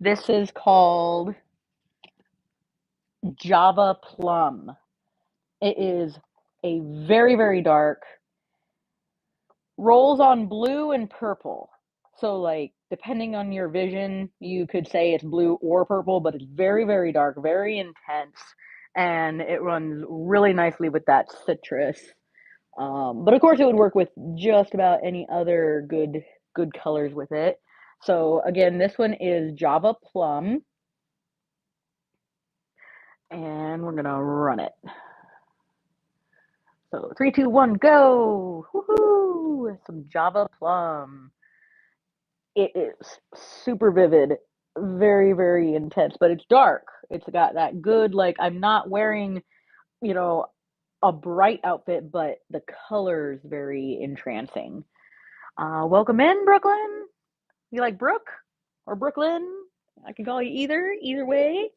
Speaker 1: This is called Java Plum. It is a very, very dark, rolls on blue and purple. So like depending on your vision, you could say it's blue or purple, but it's very, very dark, very intense, and it runs really nicely with that citrus. But of course, it would work with just about any other good colors with it. So again, this one is Java Plum, and we're gonna run it. So 3, 2, 1, go! Woohoo! Some Java Plum. It is super vivid, very, very intense, but it's dark. It's got that good, like, I'm not wearing, you know, a bright outfit, but the color's very entrancing. Welcome in, Brooklyn. You like Brooke or Brooklyn? I can call you either way.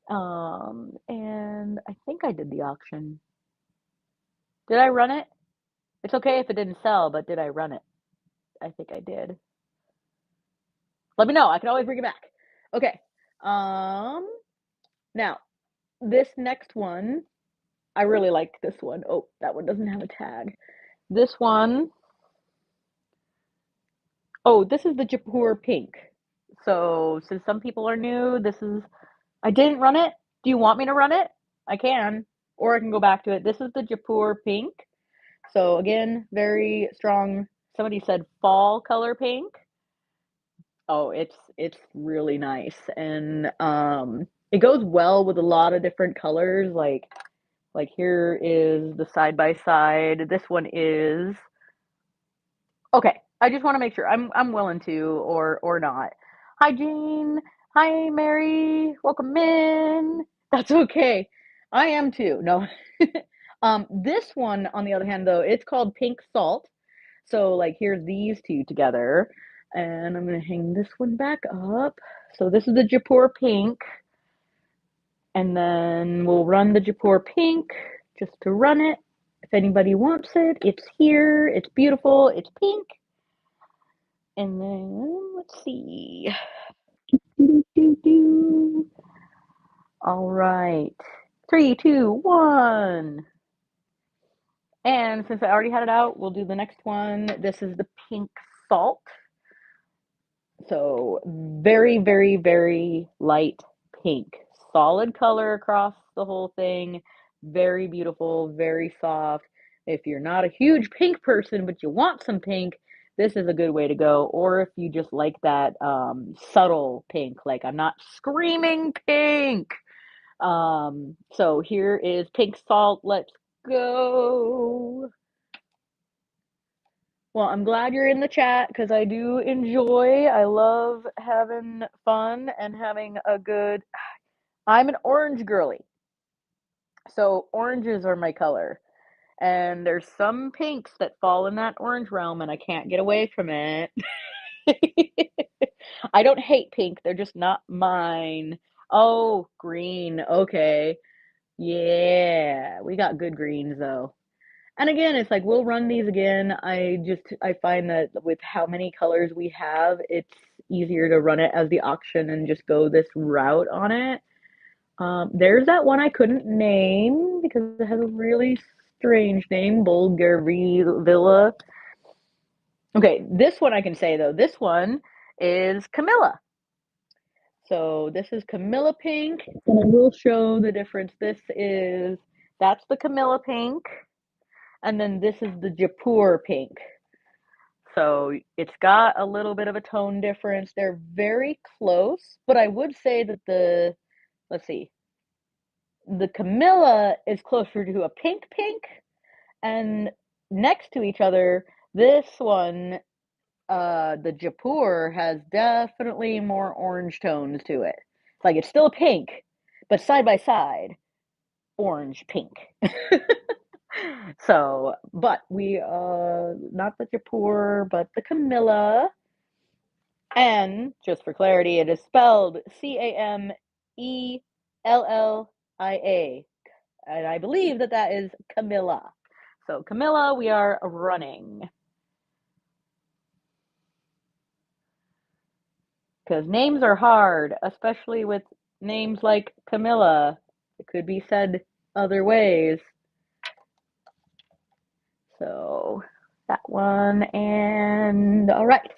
Speaker 1: And I think I did the auction. Did I run it? It's okay if it didn't sell, but did I run it? I think I did. Let me know. I can always bring it back. Okay. Now this next one, I really like this one. Oh, that one doesn't have a tag. This one, oh, this is the Jaipur pink. So since some people are new, I didn't run it. Do you want me to run it? I can, or I can go back to it. This is the Jaipur pink. So again, very strong. Somebody said fall color pink. Oh, it's really nice, and it goes well with a lot of different colors. Like here is the side by side. This one is okay. I just want to make sure I'm willing to or not. Hi Jean. Hi Mary. Welcome in. That's okay. I am too. No. This one on the other hand though, it's called Pink Salt. So like here's these two together, and I'm gonna hang this one back up. So this is the Jaipur pink, and then we'll run the Jaipur pink just to run it. If anybody wants it, it's here. It's beautiful. It's pink. And then let's see. All right. 3, 2, 1. And since I already had it out, we'll do the next one. This is the pink salt. So very, very, very light pink. Solid color across the whole thing. Very beautiful, very soft. If you're not a huge pink person, but you want some pink, this is a good way to go. Or if you just like that subtle pink, like I'm not screaming pink. So here is pink salt. Let's go. Well, I'm glad you're in the chat because I do enjoy. I love having fun and having a good. I'm an orange girly, so oranges are my color. And there's some pinks that fall in that orange realm, and I can't get away from it. I don't hate pink, they're just not mine. Oh, green. Okay. Yeah, we got good greens though. And again, it's like we'll run these again. I find that with how many colors we have, it's easier to run it as the auction and just go this route on it. There's that one I couldn't name because it has a really strange name, Bulgarvilla. Okay, this one I can say though. This one is Camilla. So this is Camilla pink, and I will show the difference. That's the Camilla pink, and then this is the Jaipur pink. So it's got a little bit of a tone difference. They're very close, but I would say that let's see, the Camilla is closer to a pink pink, and next to each other, this one, the Jaipur has definitely more orange tones to it. Like it's still a pink, but side by side, orange pink. So, but we not the Jaipur, but the Camilla. And just for clarity, it is spelled Camella. And I believe that that is Camilla. So, Camilla, we are running. Because names are hard, especially with names like Camilla. It could be said other ways. So, that one. And all right.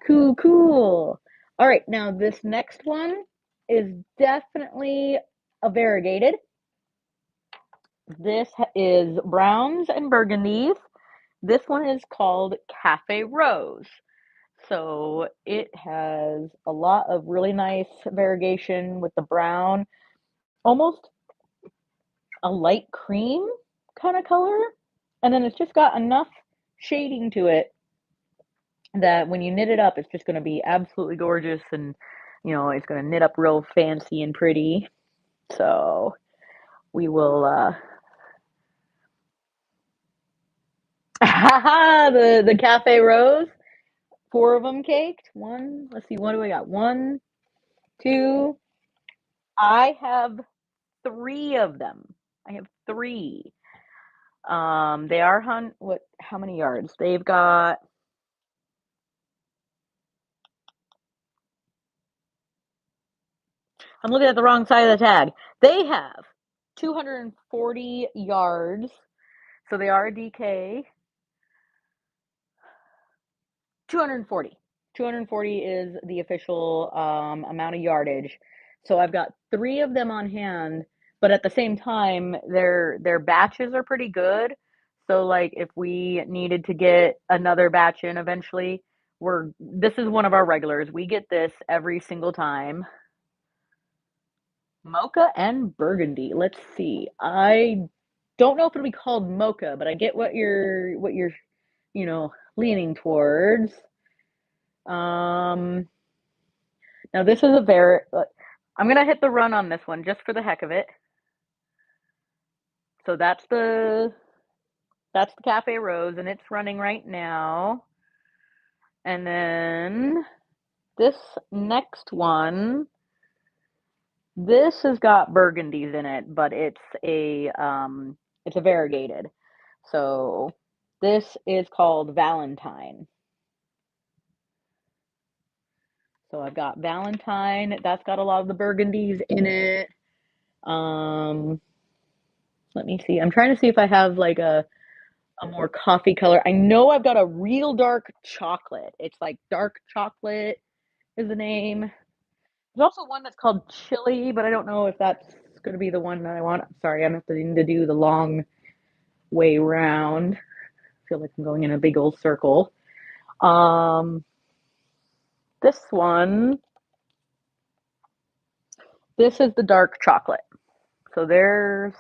Speaker 1: Cool, cool. All right, now this next one is definitely a variegated. This is browns and burgundies. This one is called Cafe Rose. So it has a lot of really nice variegation with the brown, almost a light cream kind of color. And then it's just got enough shading to it that when you knit it up, it's just going to be absolutely gorgeous, and it's going to knit up real fancy and pretty. So we will the Cafe Rose, 4 of them caked. One, let's see, what do I got? 1, 2. I have 3 of them. I have 3. They are how many yards? They've got, I'm looking at the wrong side of the tag. They have 240 yards. So they are a DK. 240. 240 is the official amount of yardage. So I've got 3 of them on hand, but at the same time, their batches are pretty good. So like if we needed to get another batch in eventually, this is one of our regulars. We get this every single time. Mocha and burgundy. Let's see. I don't know if it'll be called mocha, but I get what you're leaning towards. Um, Now this is a very. I'm gonna hit the run on this one just for the heck of it. So that's the Cafe Rose, and it's running right now. And then this next one, this has got burgundies in it, but it's a variegated. So this is called Valentine. So I've got Valentine. That's got a lot of the burgundies in it. Let me see. I'm trying to see if I have like a more coffee color. I know I've got a real dark chocolate. It's like dark chocolate is the name. There's also one that's called chili, but I don't know if that's going to be the one that I want. Sorry, I'm having to do the long way round. I feel like I'm going in a big old circle. Um, this one, this is the dark chocolate. So there's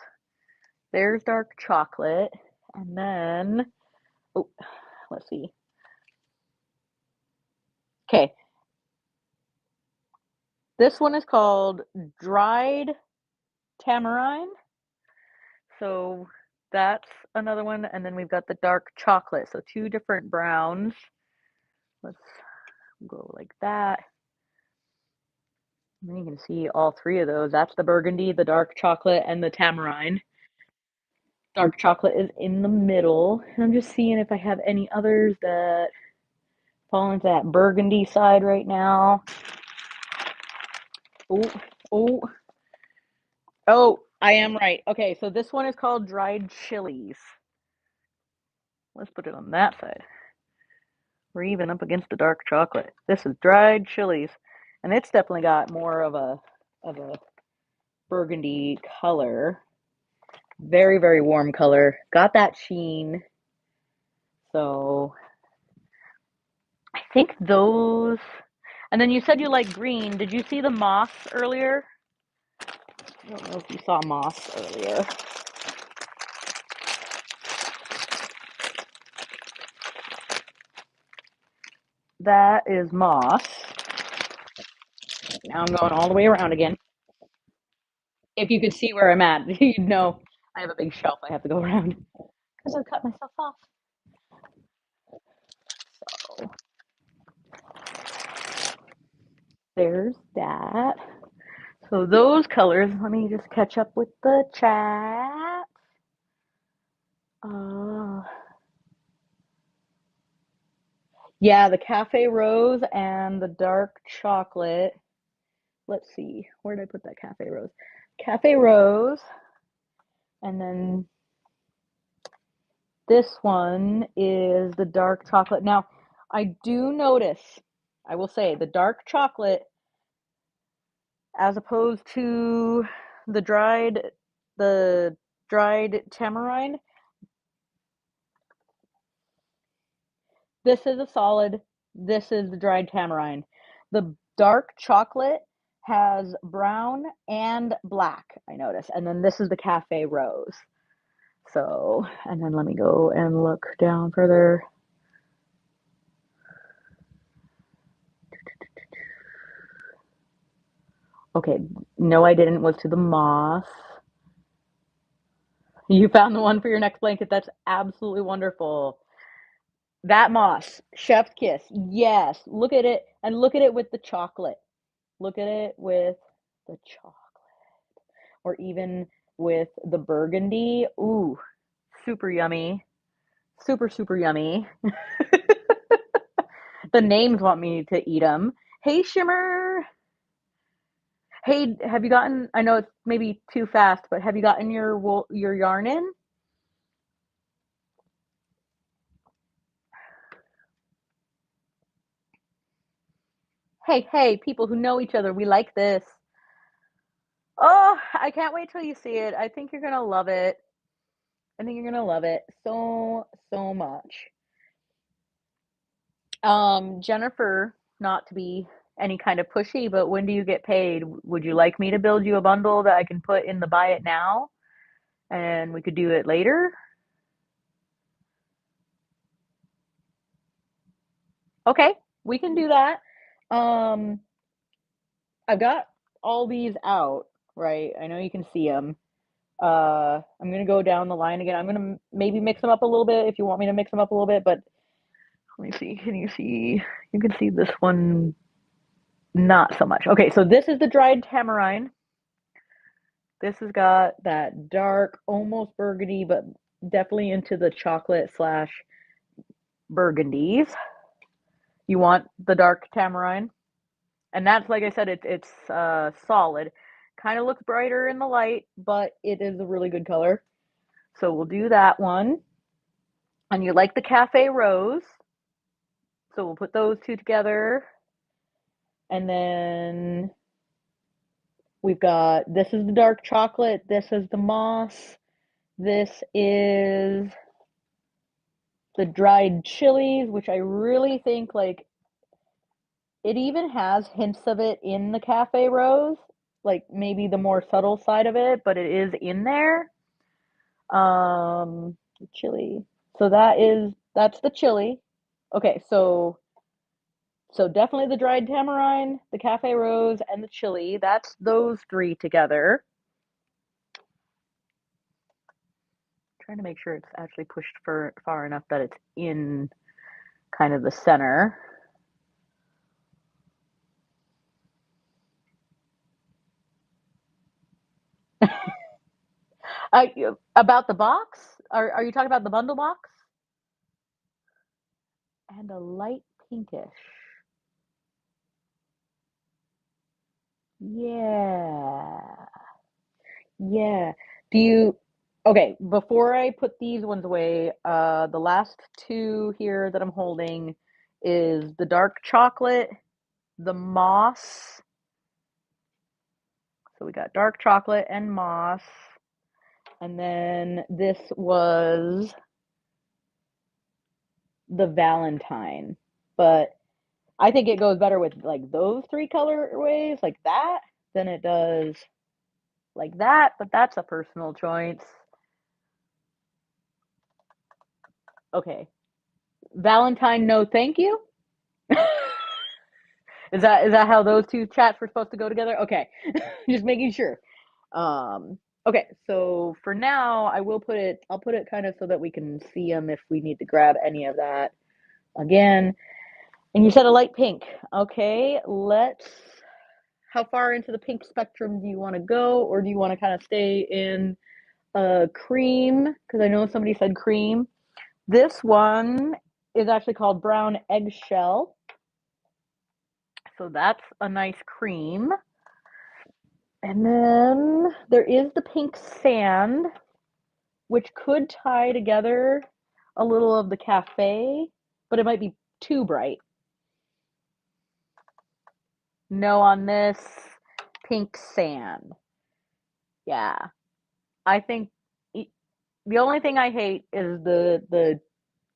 Speaker 1: dark chocolate, and then oh, let's see. Okay, this one is called dried tamarind. So that's another one, and then we've got the dark chocolate. So two different browns. Let's go like that. And then you can see all three of those. That's the burgundy, the dark chocolate, and the tamarind. Dark chocolate is in the middle. And I'm just seeing if I have any others that fall into that burgundy side right now. Oh, oh, oh, I am right. Okay, so this one is called dried chilies. Let's put it on that side. We're even up against the dark chocolate. This is dried chilies. And it's definitely got more of a burgundy color. Very, very warm color. Got that sheen. So I think those. And then you said you like green. Did you see the moss earlier? I don't know if you saw moss earlier. That is moss. Now I'm going all the way around again. If you could see where I'm at, you'd know I have a big shelf I have to go around because I cut myself off. So there's that. So those colors, let me just catch up with the chat. Yeah, the cafe rose and the dark chocolate. Let's see, where did I put that cafe rose? Cafe rose, and then this one is the dark chocolate. Now, I do notice, I will say, the dark chocolate, as opposed to the the dried tamarind, this is a solid, this is the dried tamarind. The dark chocolate has brown and black, I notice. And then this is the cafe rose. So, and then let me go and look down further. Okay, no, I didn't, was to the moss. You found the one for your next blanket. That's absolutely wonderful. That moss, chef's kiss. Yes, look at it, and look at it with the chocolate. Look at it with the chocolate, or even with the burgundy. Ooh, super yummy. Super, super yummy. The names want me to eat them. Hey, Shimmer. Hey, have you gotten, I know it's maybe too fast, but have you gotten your yarn in? Hey, hey, people who know each other, we like this. Oh, I can't wait till you see it. I think you're going to love it. I think you're going to love it so, so much. Jennifer, not to be any kind of pushy, but when do you get paid? Would you like me to build you a bundle that I can put in the buy it now and we could do it later? Okay, we can do that. Um, I've got all these out, right? I know you can see them. I'm gonna go down the line again. I'm gonna maybe mix them up a little bit if you want me to mix them up a little bit, but let me see. Can you see? You can see this one not so much. Okay, so this is the dried tamarind. This has got that dark, almost burgundy, but definitely into the chocolate slash burgundies. You want the dark tamarind, and that's like I said, it's solid. Kind of looks brighter in the light, but it is a really good color. So we'll do that one. And you like the Cafe Rose. So we'll put those two together. And then we've got, this is the dark chocolate, this is the moss, this is the dried chilies, which I really think, like, it even has hints of it in the Cafe Rose, like maybe the more subtle side of it, but it is in there. Chili. So that's the chili. Okay, so definitely the dried tamarind, the Cafe Rose, and the chili. That's those three together. Trying to make sure it's actually pushed far enough that it's in kind of the center. About the box? Are you talking about the bundle box? And a light pinkish. Yeah. Yeah. Do you Okay, before I put these ones away, the last two here that I'm holding is the dark chocolate, the moss. So we got dark chocolate and moss. And then this was the Valentine. But I think it goes better with like those three colorways, like that, than it does like that, but that's a personal choice. Okay. Valentine, no thank you. Is that how those two chats were supposed to go together? Okay. Just making sure. Okay, so for now I'll put it kind of so that we can see them if we need to grab any of that again. And you said a light pink. Okay, how far into the pink spectrum do you want to go, or do you want to kind of stay in cream? Because I know somebody said cream. This one is actually called brown eggshell. So that's a nice cream. And then there is the pink sand, which could tie together a little of the cafe, but it might be too bright. No on this pink sand. Yeah. I think the only thing I hate is the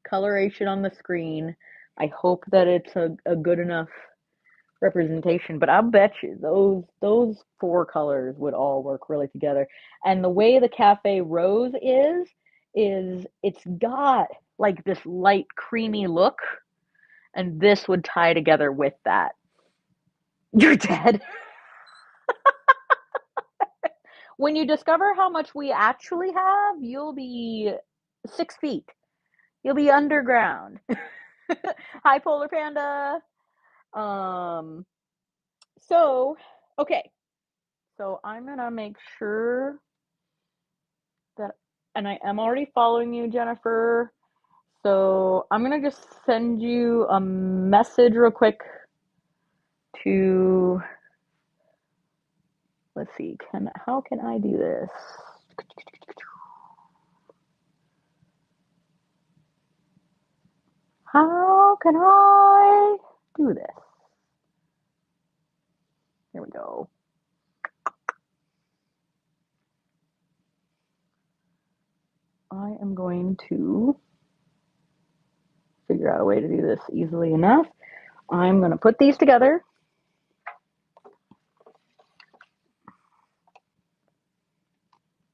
Speaker 1: coloration on the screen. I hope that it's a good enough representation, but I bet you those four colors would all work really together. And the way the Cafe Rose is it's got like this light creamy look, and this would tie together with that. You're dead. When you discover how much we actually have, you'll be 6 feet. You'll be underground. Hi, Polar Panda. Um, so, okay. So I'm gonna make sure that, and I am already following you, Jennifer. So I'm gonna just send you a message real quick to, let's see, how can I do this? How can I do this? Here we go. I am going to figure out a way to do this easily enough. I'm going to put these together.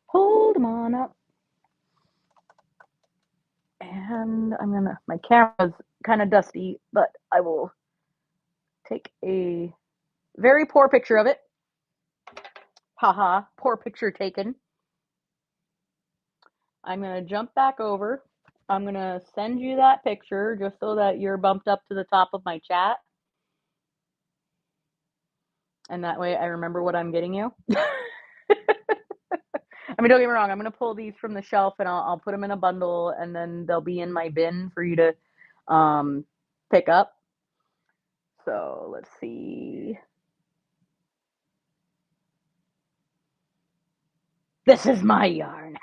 Speaker 1: Hold them on up. And my camera's kind of dusty, but I will take a very poor picture of it. Haha, poor picture taken. I'm going to jump back over. I'm going to send you that picture just so that you're bumped up to the top of my chat. And that way I remember what I'm getting you. I mean, don't get me wrong, I'm going to pull these from the shelf and I'll put them in a bundle, and then they'll be in my bin for you to pick up. So let's see. This is my yarn.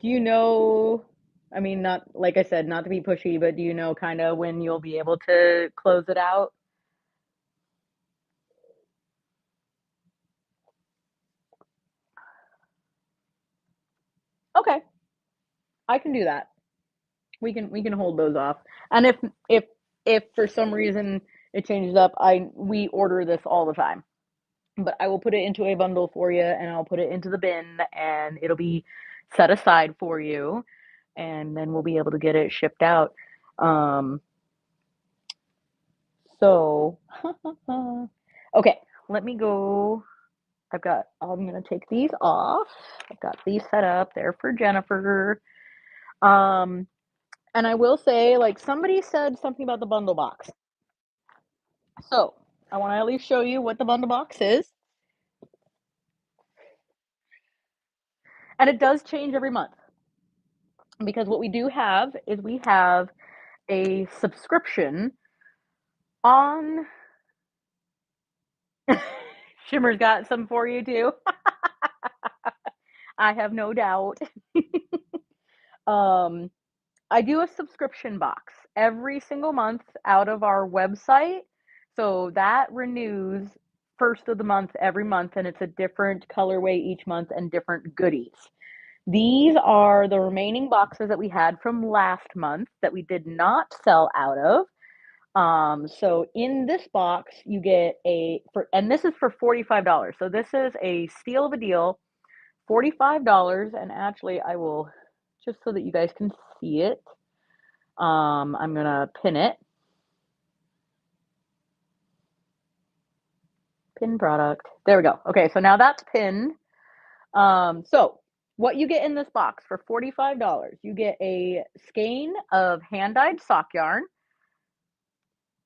Speaker 1: Do you know, I mean, not like I said, not to be pushy, but do you know kind of when you'll be able to close it out? Okay, I can do that. We can hold those off. And if if for some reason it changes up, I we order this all the time. But I will put it into a bundle for you and I'll put it into the bin and it'll be set aside for you and then we'll be able to get it shipped out. Um so okay, let me go. I'm gonna take these off. I've got these set up. They're for Jennifer. Um and I will say, like somebody said something about the bundle box. So I want to at least show you what the bundle box is. And it does change every month because what we do have is we have a subscription on. Shimmer's got some for you too. I have no doubt. um, I do a subscription box every single month out of our website. So that renews first of the month every month, and it's a different colorway each month and different goodies. These are the remaining boxes that we had from last month that we did not sell out of. So in this box, you get and this is for $45. So this is a steal of a deal, $45. And actually, I will, just so that you guys can see it, I'm gonna pin it. Pin product. There we go. Okay, so now that's pinned. So what you get in this box for $45, you get a skein of hand-dyed sock yarn.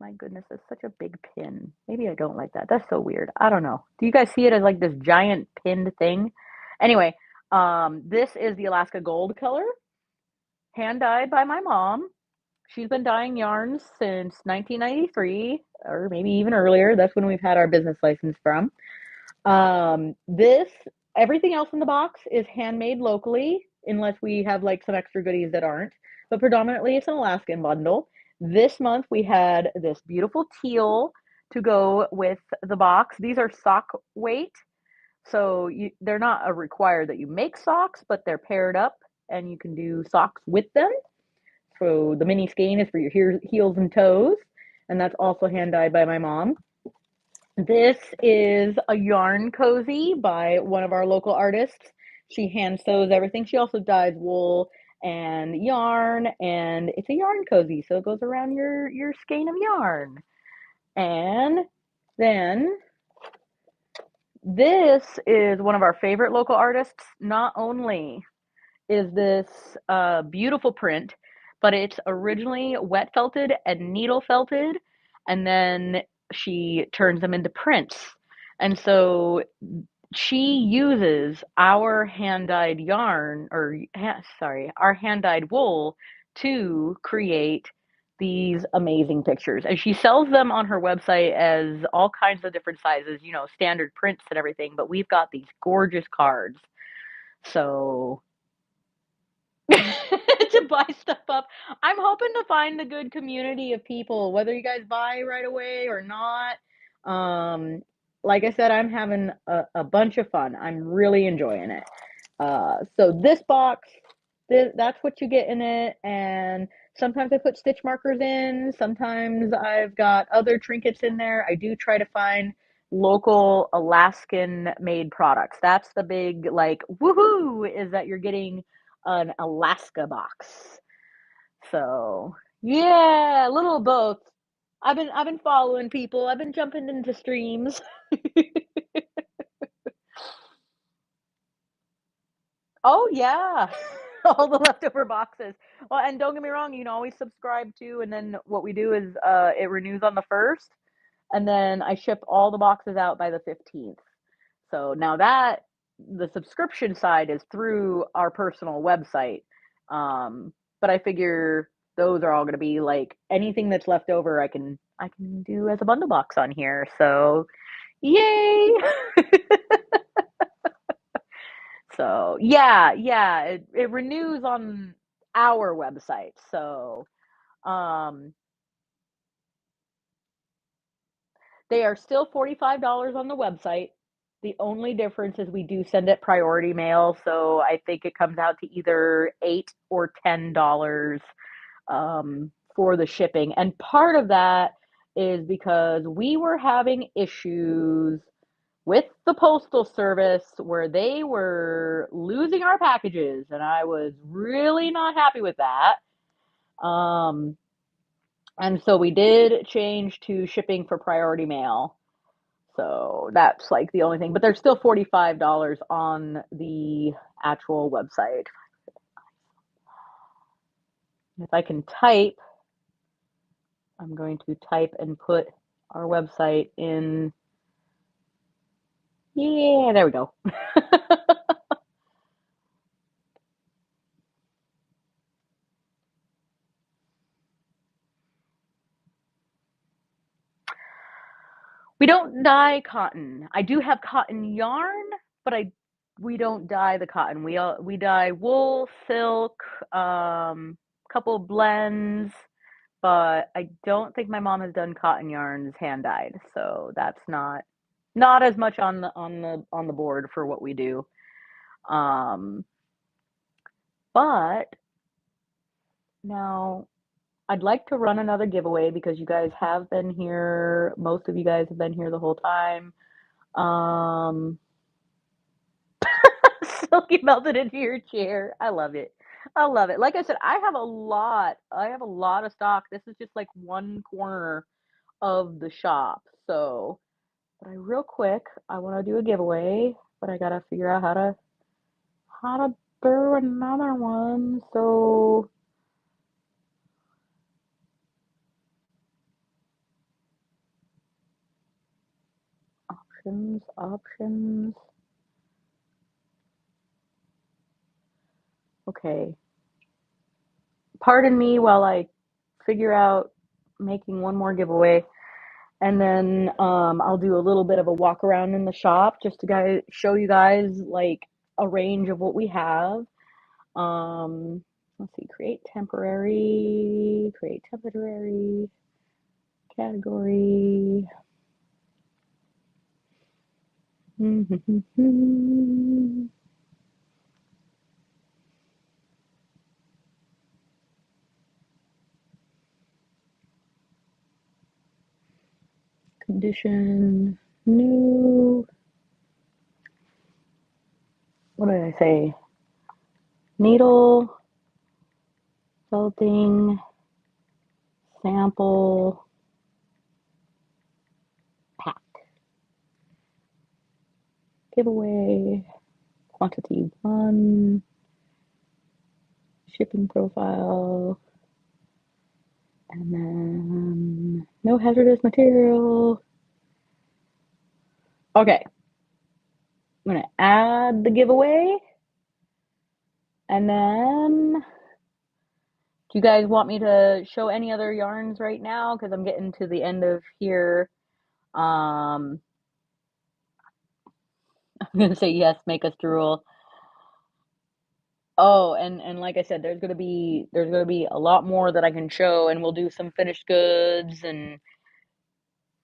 Speaker 1: My goodness, that's such a big pin. Maybe I don't like that. That's so weird. I don't know. Do you guys see it as like this giant pinned thing? Anyway, this is the Alaska Gold color, hand dyed by my mom. She's been dyeing yarns since 1993, or maybe even earlier. That's when we've had our business license from. This, everything else in the box is handmade locally, unless we have like some extra goodies that aren't. But predominantly, it's an Alaskan bundle. This month we had this beautiful teal to go with the box. These are sock weight, so they're not a required that you make socks, but they're paired up, and you can do socks with them. So the mini skein is for your heels and toes, and that's also hand dyed by my mom. This is a yarn cozy by one of our local artists. She hand sews everything. She also dyes wool and yarn, and it's a yarn cozy, so it goes around your skein of yarn. And then this is one of our favorite local artists. Not only is this beautiful print, but it's originally wet felted and needle felted, and then she turns them into prints. And so she uses our hand dyed yarn, or sorry, our hand dyed wool to create these amazing pictures. And she sells them on her website as all kinds of different sizes, standard prints and everything. But we've got these gorgeous cards. So to buy stuff up. I'm hoping to find a good community of people, whether you guys buy right away or not. Um, like I said, I'm having a bunch of fun. I'm really enjoying it. So this box, that's what you get in it. And sometimes I put stitch markers in. Sometimes I've got other trinkets in there. I do try to find local Alaskan made products. That's the big like woohoo, is that you're getting an Alaska box. So yeah, a little of both. I've been following people. I've been jumping into streams. Oh yeah. All the leftover boxes. Well, and don't get me wrong, you can always subscribe to, and then what we do is it renews on the 1st, and then I ship all the boxes out by the 15th. So now that the subscription side is through our personal website. But I figure those are all going to be like anything that's left over I can do as a bundle box on here. So yay. So yeah, it renews on our website. So um, they are still $45 on the website. The only difference is we do send it priority mail, so I think it comes out to either $8 or $10 for the shipping. And part of that is because we were having issues with the postal service where they were losing our packages, and I was really not happy with that. Um, and so we did change to shipping for priority mail. So that's like the only thing, but there's still $45 on the actual website. If I can type, I'm going to type and put our website in. Yeah, there we go. We don't dye cotton. I do have cotton yarn, but I we don't dye the cotton. We dye wool, silk, couple blends, but I don't think my mom has done cotton yarns hand dyed. So that's not as much on the board for what we do. Um, but now I'd like to run another giveaway because you guys have been here. Most of you guys have been here the whole time. Um, Silky melted into your chair. I love it. I love it. Like I said, I have a lot. I have a lot of stock. This is just like one corner of the shop. So, but I real quick, I want to do a giveaway, but I gotta figure out how to brew another one. So, options. Okay. Pardon me while I figure out making one more giveaway. And then I'll do a little bit of a walk around in the shop just to show you guys like a range of what we have. Let's see, create temporary category. Condition, new, what did I say? Needle, felting, sample, pack, giveaway, quantity one, shipping profile, and then no hazardous material. Okay, I'm gonna add the giveaway, and then do you guys want me to show any other yarns right now? Because I'm getting to the end of here. Um, I'm gonna say yes, make us drool. Oh, and like I said, there's gonna be a lot more that I can show, and we'll do some finished goods, and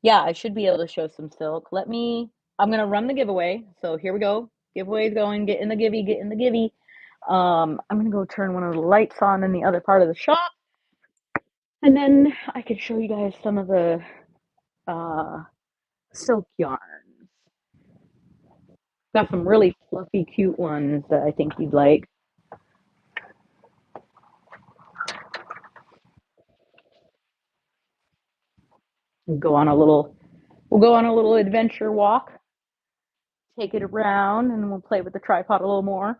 Speaker 1: yeah, I should be able to show some silk. I'm gonna run the giveaway. So here we go. Giveaway's going. Get in the givey. Get in the givey. I'm gonna go turn one of the lights on in the other part of the shop, and then I can show you guys some of the uh, silk yarns. Got some really fluffy, cute ones that I think you'd like. We'll go on a little, we'll go on a little adventure walk. Take it around, and we'll play with the tripod a little more.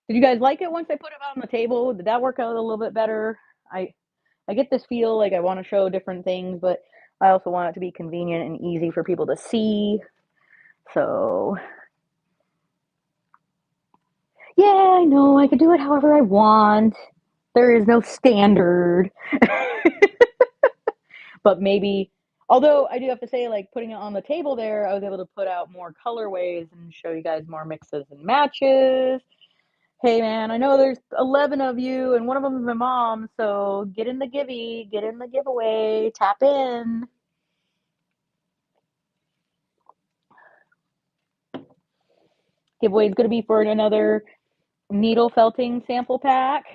Speaker 1: Did you guys like it once I put it on the table? Did that work out a little bit better? I I get this feel like I want to show different things, but I also want it to be convenient and easy for people to see. So, yeah, I know I could do it however I want. There is no standard. But maybe, Although I do have to say, like, putting it on the table there, I was able to put out more colorways and show you guys more mixes and matches. Hey, man, I know there's 11 of you, and one of them is my mom, so get in the givey, get in the giveaway, tap in. Giveaway is going to be for another needle felting sample pack.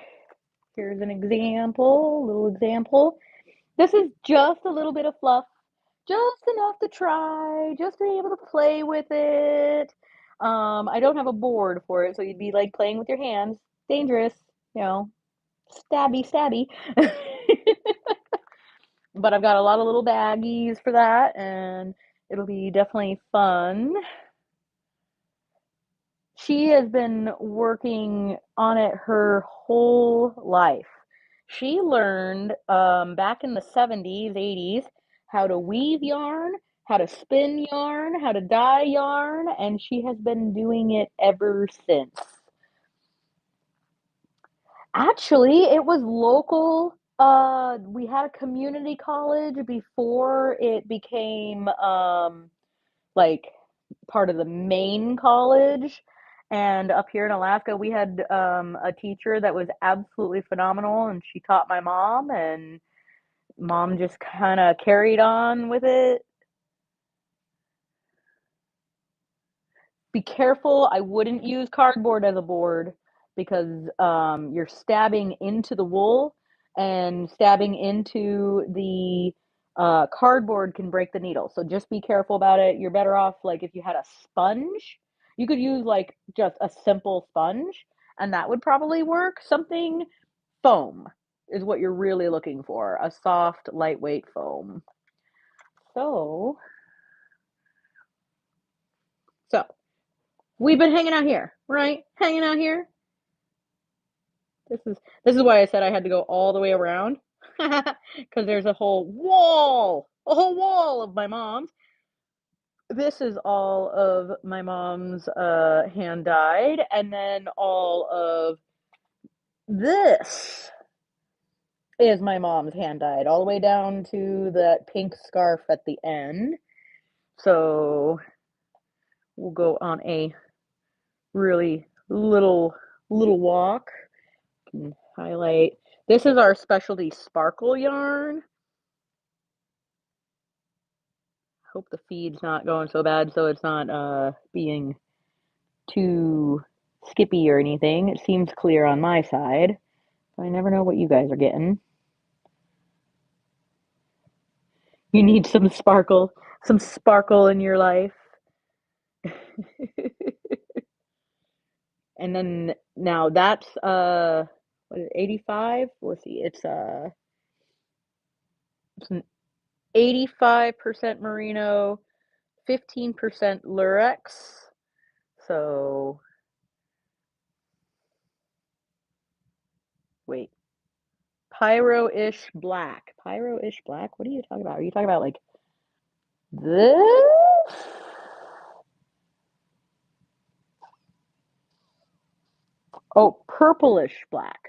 Speaker 1: Here's an example, little example. This is just a little bit of fluff, just enough to try, just to be able to play with it. I don't have a board for it, so you'd be like playing with your hands. Dangerous, you know, stabby, stabby. But I've got a lot of little baggies for that, and it'll be definitely fun. She has been working on it her whole life. She learned back in the 70s, 80s, how to weave yarn, how to spin yarn, how to dye yarn, and she has been doing it ever since. Actually, it was local. We had a community college before it became like part of the main college. And up here in Alaska, we had a teacher that was absolutely phenomenal, and she taught my mom, and mom just kind of carried on with it. Be careful. I wouldn't use cardboard as a board because you're stabbing into the wool, and stabbing into the cardboard can break the needle. So just be careful about it. You're better off, like, if you had a sponge, you could use like just a simple sponge, and that would probably work. Something foam is what you're really looking for, a soft, lightweight foam. So, so we've been hanging out here, right? Hanging out here. This is why I said I had to go all the way around, because there's a whole wall of my mom's. This is all of my mom's hand dyed, and then all of this is my mom's hand dyed, all the way down to that pink scarf at the end. So we'll go on a really little walk and highlight. This is our specialty sparkle yarn. Hope the feed's not going so bad so it's not being too skippy or anything. It seems clear on my side. I never know what you guys are getting. You need some sparkle in your life. And then now that's what is it, 85? Let's see, it's an 85% merino, 15% lurex. So wait, pyro-ish black. Pyro-ish black? What are you talking about? Are you talking about like this? Oh, purplish black.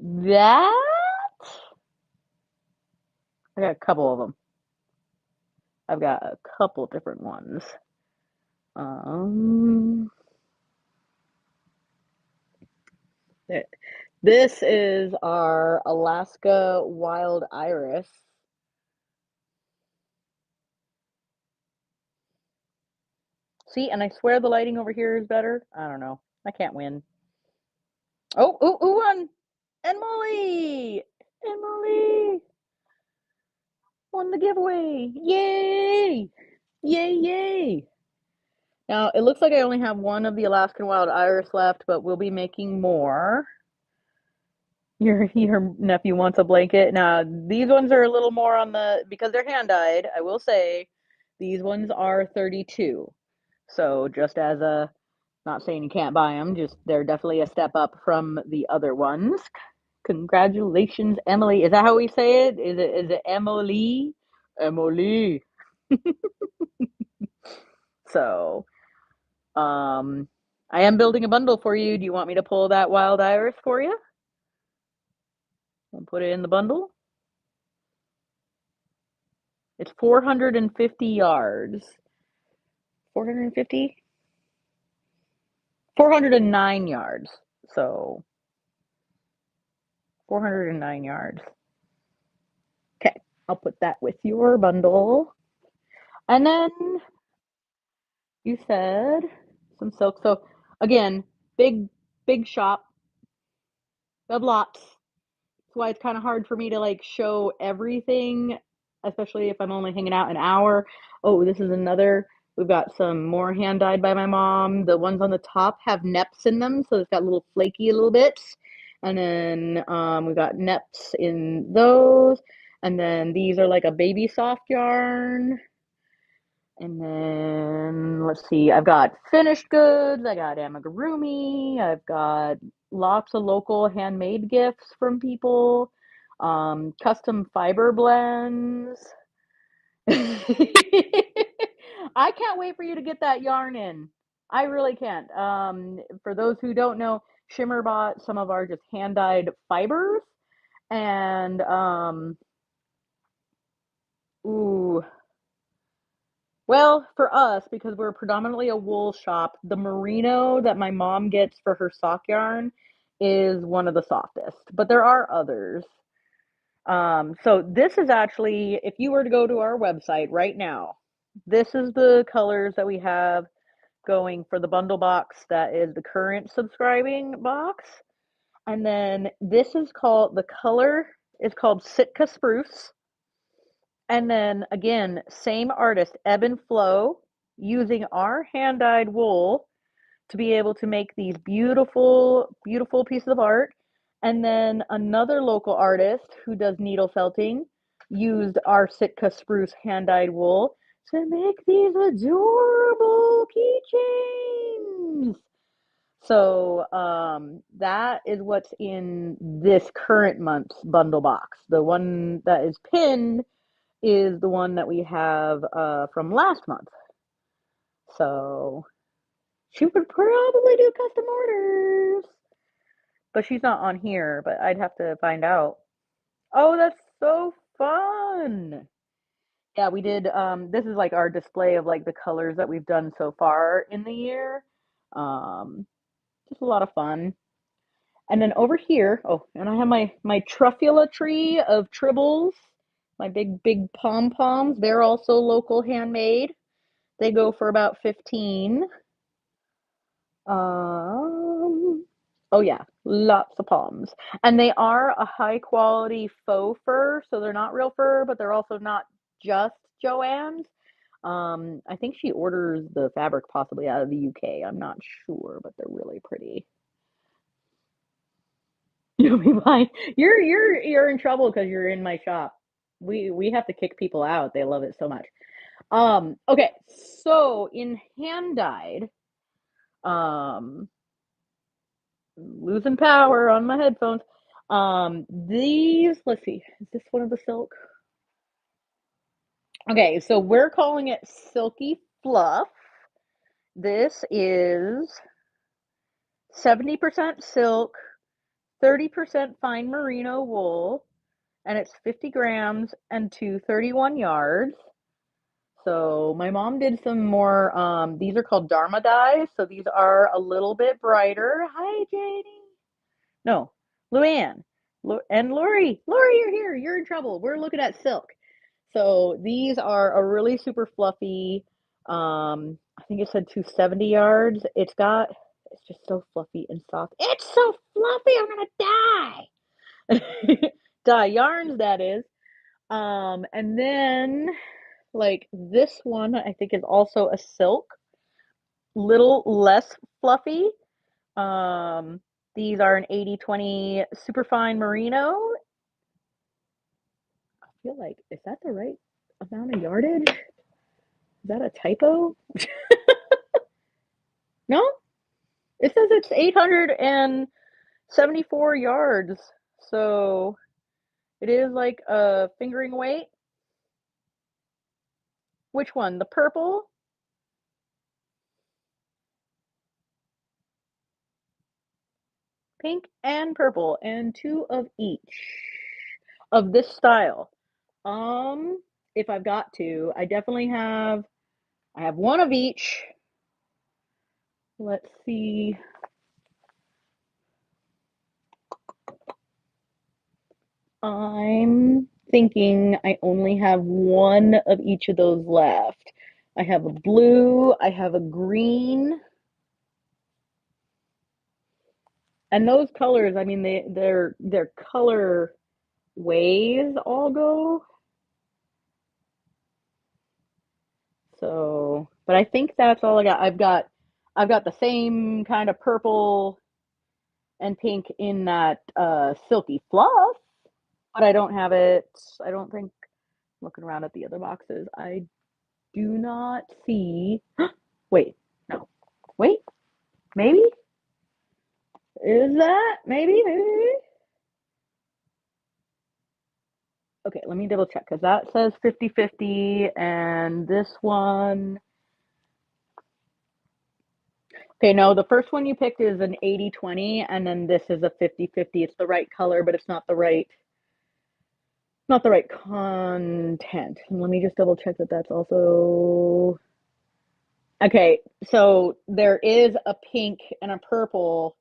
Speaker 1: That? I got a couple of them. I've got a couple different ones. Um, this is our Alaska Wild Iris. See, and I swear the lighting over here is better. I don't know. I can't win. Oh, ooh, won! Emily! Emily! Won the giveaway! Yay! Yay, yay! Now, it looks like I only have one of the Alaskan Wild Iris left, but we'll be making more. Your nephew wants a blanket. Now, these ones are a little more on the, because they're hand-dyed, I will say, these ones are 32. So just as a, not saying you can't buy them, just they're definitely a step up from the other ones. Congratulations, Emily. Is that how we say it? Is it Emily? Emily. So, I am building a bundle for you. Do you want me to pull that Wild Iris for you? I'll put it in the bundle. It's 450 yards. 450? 409 yards. So 409 yards. Okay, I'll put that with your bundle. And then you said some silk. So again, big shop. We have lots. That's why it's kind of hard for me to like show everything, especially if I'm only hanging out an hour. Oh, this is another. We've got some more hand dyed by my mom. The ones on the top have neps in them, so it's got little flaky little bits. And then we got neps in those. And then these are like a baby soft yarn. And then let's see, I've got finished goods, I got amigurumi, I've got lots of local handmade gifts from people, custom fiber blends. I can't wait for you to get that yarn in. I really can't. For those who don't know, Shimmer bought some of our just hand dyed fibers and ooh, well, for us, because we're predominantly a wool shop, the merino that my mom gets for her sock yarn is one of the softest, but there are others. So this is actually, if you were to go to our website right now, this is the colors that we have going for the bundle box that is the current subscribing box. And then this is called, the color is called Sitka Spruce. And then again, same artist, Ebb and Flow, using our hand dyed wool to be able to make these beautiful, beautiful pieces of art. And then another local artist who does needle felting used our Sitka spruce hand dyed wool to make these adorable keychains. So that is what's in this current month's bundle box. The one that is pinned is the one that we have from last month. So she would probably do custom orders, but she's not on here, but I'd have to find out. Oh, that's so fun. Yeah, we did this is like our display of like the colors that we've done so far in the year. Um just a lot of fun. And then over here, oh, and I have my truffula tree of tribbles, my big pom poms. They're also local handmade. They go for about 15. Oh yeah, lots of palms. And they are a high quality faux fur, so they're not real fur, but they're also not just Joann's. I think she orders the fabric possibly out of the UK. I'm not sure, but they're really pretty. You'll be fine. You're in trouble because you're in my shop. We have to kick people out. They love it so much. Okay, so in hand dyed, um, losing power on my headphones. These, let's see, is this one of the silk? Okay, so we're calling it Silky Fluff. This is 70% silk, 30% fine merino wool, and it's 50 grams and 231 yards. So my mom did some more, these are called Dharma dyes, so these are a little bit brighter. Hi, Janie. No, Luann. And Lori. Lori, you're here. You're in trouble. We're looking at silk. So these are a really super fluffy, I think it said 270 yards. It's just so fluffy and soft. It's so fluffy, I'm gonna die. Dye yarns, that is. And then like this one, I think is also a silk, little less fluffy. Um, these are an 80/20 superfine merino. I feel like, is that the right amount of yardage? Is that a typo? No? It says it's 874 yards. So it is like a fingering weight. Which one? The purple? Pink and purple, and two of each of this style. Um, if I've got to. I definitely have, I have one of each. Let's see. I'm thinking I only have one of each of those left. I have a blue, I have a green, and those colors, I mean, their color ways all go. So, but I think that's all I got. I've got the same kind of purple and pink in that silky fluff, but I don't have it. I don't think, looking around at the other boxes, I do not see. Wait, no. Wait, maybe? Is that? Maybe? Okay, let me double check because that says 50/50 and this one. Okay, no, the first one you picked is an 80/20 and then this is a 50/50. It's the right color, but it's not the right content. And let me just double check that that's also okay. So there is a pink and a purple,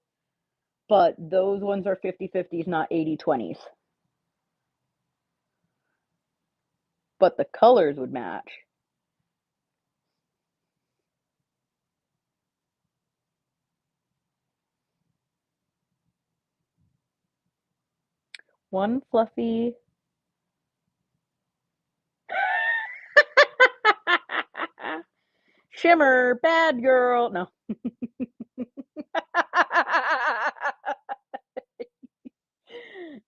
Speaker 1: but those ones are 50/50s, not 80/20s. But the colors would match. One fluffy. Shimmer, bad girl. No.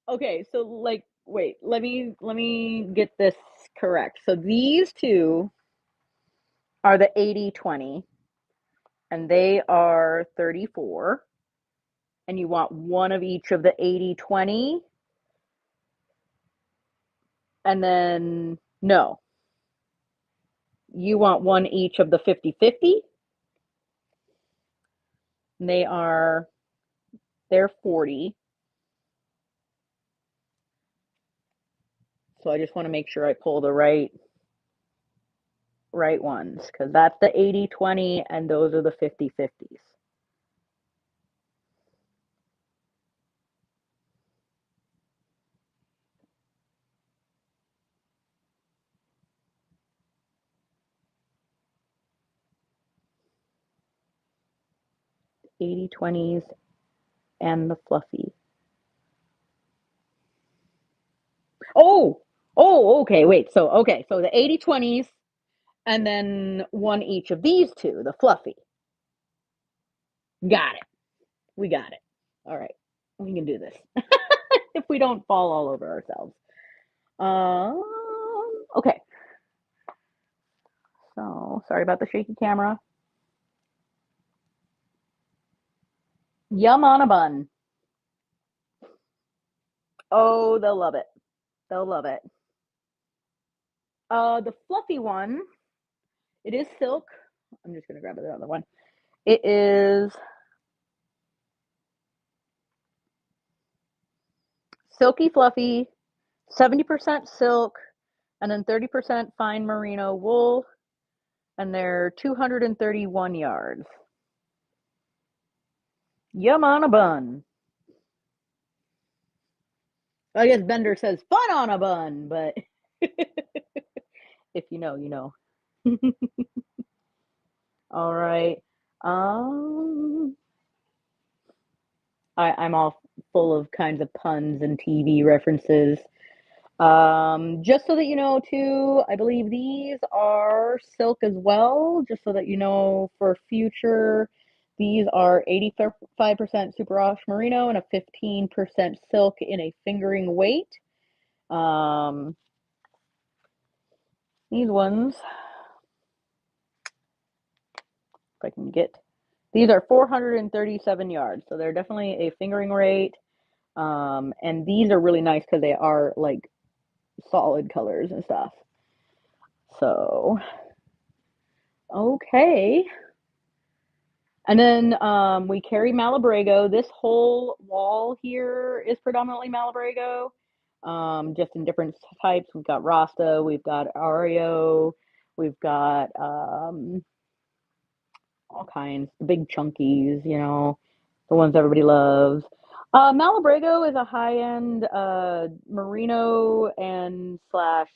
Speaker 1: Okay, so like wait, let me get this correct. So these two are the 80/20 and they are 34 and you want one of each of the 80/20 and then no. You want one each of the 50/50? And they're 40. So I just want to make sure I pull the right ones because that's the 80/20 and those are the 50/50s. The 80/20s and the fluffy. Oh, okay, wait. So the 80/20s and then one each of these two, the fluffy. Got it. We got it. All right. We can do this. If we don't fall all over ourselves. Um, okay. So, sorry about the shaky camera. Yum on a bun. Oh, they'll love it. They'll love it. The fluffy one, it is silk. I'm just gonna grab the other one. It is silky fluffy, 70% silk, and then 30% fine merino wool, and they're 231 yards. Yum on a bun. I guess Bender says fun on a bun, but if you know, you know. All right. Um, I'm all full of kinds of puns and TV references. Just so that you know, too, I believe these are silk as well, just so that you know for future. These are 85% superwash merino and a 15% silk in a fingering weight. These ones, if I can get, these are 437 yards, so they're definitely a fingering rate. And these are really nice because they are like solid colors and stuff. So, okay. And then we carry Malabrigo. This whole wall here is predominantly Malabrigo. just in different types. We've got Rasta, we've got Oreo, we've got all kinds, the big chunkies, the ones everybody loves. Malabrigo is a high-end merino and slash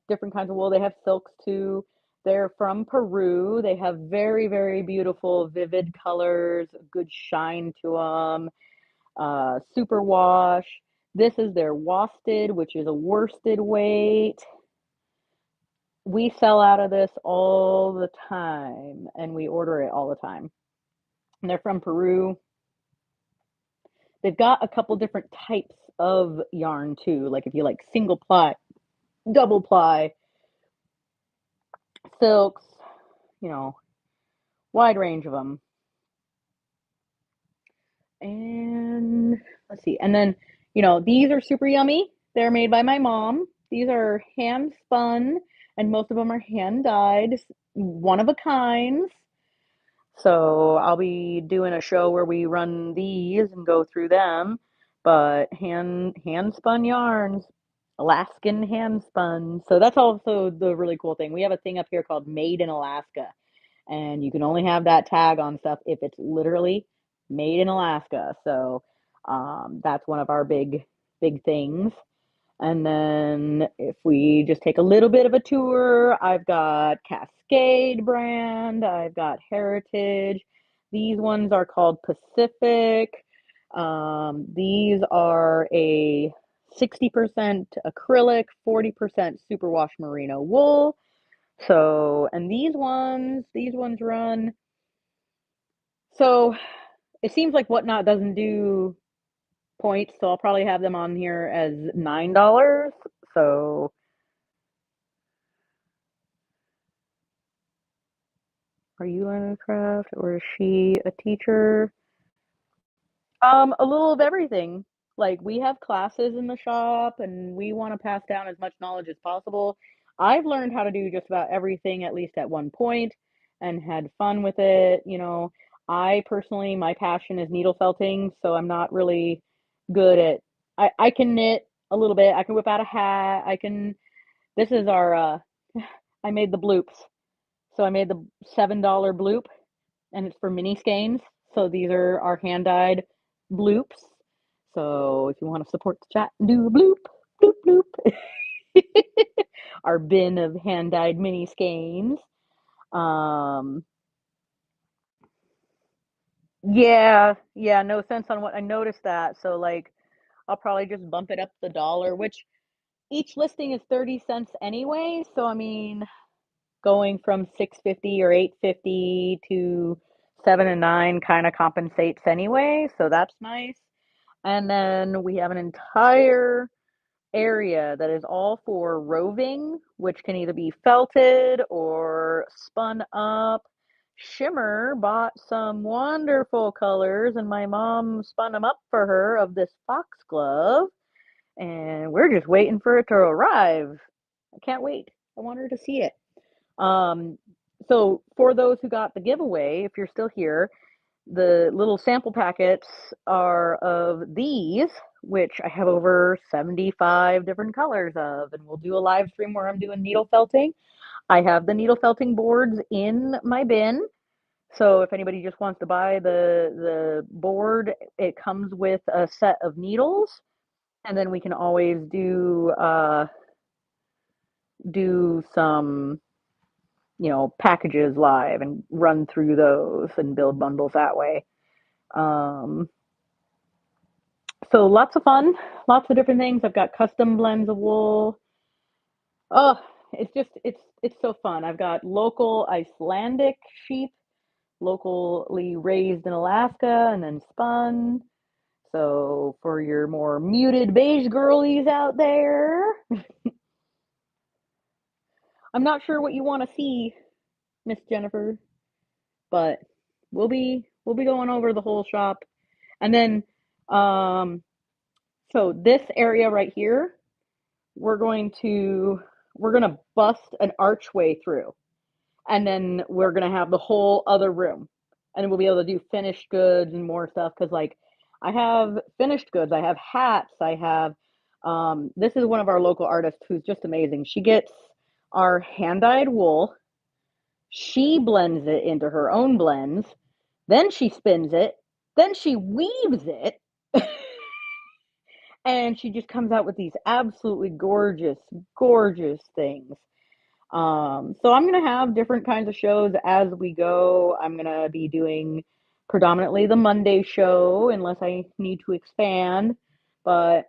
Speaker 1: different kinds of wool. They have silks too. They're from Peru. They have very, very beautiful, vivid colors, good shine to them. Super wash. This is their worsted, which is a worsted weight. We sell out of this all the time, and we order it all the time. And they're from Peru. They've got a couple different types of yarn too. Like if you like single ply, double ply, silks, wide range of them. And let's see. And then, these are super yummy. They're made by my mom. These are hand spun, and most of them are hand dyed, one of a kinds. So I'll be doing a show where we run these and go through them. But hand spun yarns, Alaskan hand spun. So that's also the really cool thing. We have a thing up here called Made in Alaska, and you can only have that tag on stuff if it's literally made in Alaska. So that's one of our big things. And then if we just take a little bit of a tour, I've got Cascade brand, I've got Heritage. These ones are called Pacific. These are a 60% acrylic, 40% superwash merino wool. So, and these ones run. So it seems like Whatnot doesn't do points, so I'll probably have them on here as $9. So are you learning craft or is she a teacher? A little of everything. Like we have classes in the shop and we want to pass down as much knowledge as possible. I've learned how to do just about everything at least at one point and had fun with it. I personally, my passion is needle felting, so I'm not really good at, I can knit a little bit. I can whip out a hat. This is our, I made the bloops. So I made the $7 bloop and it's for mini skeins. So these are our hand dyed bloops. So if you want to support the chat, do a bloop, bloop, bloop. Our bin of hand dyed mini skeins. Yeah, no sense on what I noticed that. So like I'll probably just bump it up the dollar, which each listing is 30 cents anyway. So I mean, going from 650 or 850 to 7 and 9 kind of compensates anyway, so that's nice. And then we have an entire area that is all for roving, which can either be felted or spun up. Shimmer bought some wonderful colors, and my mom spun them up for her of this foxglove, and we're just waiting for it to arrive. I can't wait. I want her to see it. So for those who got the giveaway, if you're still here, the little sample packets are of these, which I have over 75 different colors of, and we'll do a live stream where I'm doing needle felting. I have the needle felting boards in my bin. So if anybody just wants to buy the board, it comes with a set of needles, and then we can always do some packages live and run through those and build bundles that way. So lots of fun, lots of different things. I've got custom blends of wool. Oh, it's so fun. I've got local Icelandic sheep, locally raised in Alaska and then spun. So for your more muted beige girlies out there, I'm not sure what you want to see, Miss Jennifer, but we'll be going over the whole shop. And then so this area right here, we're going to bust an archway through, and then we're going to have the whole other room, and we'll be able to do finished goods and more stuff, because like I have finished goods, I have hats, I have This is one of our local artists who's just amazing. She gets our hand-dyed wool, she blends it into her own blends, then she spins it, then she weaves it, and she just comes out with these absolutely gorgeous, gorgeous things. So I'm gonna have different kinds of shows as we go. I'm gonna be doing predominantly the Monday show unless I need to expand. But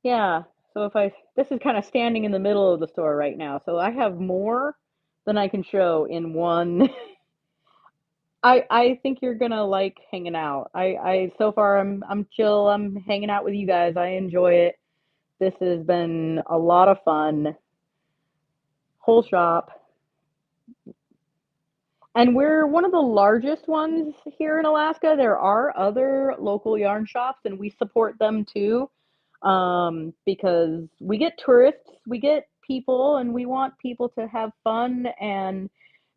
Speaker 1: yeah, so if I this is kind of standing in the middle of the store right now. So I have more than I can show in one. I think you're gonna like hanging out. I so far I'm chill. I'm hanging out with you guys. I enjoy it. This has been a lot of fun. Whole shop. And we're one of the largest ones here in Alaska. There are other local yarn shops, and we support them too, because we get tourists, we get people, and we want people to have fun and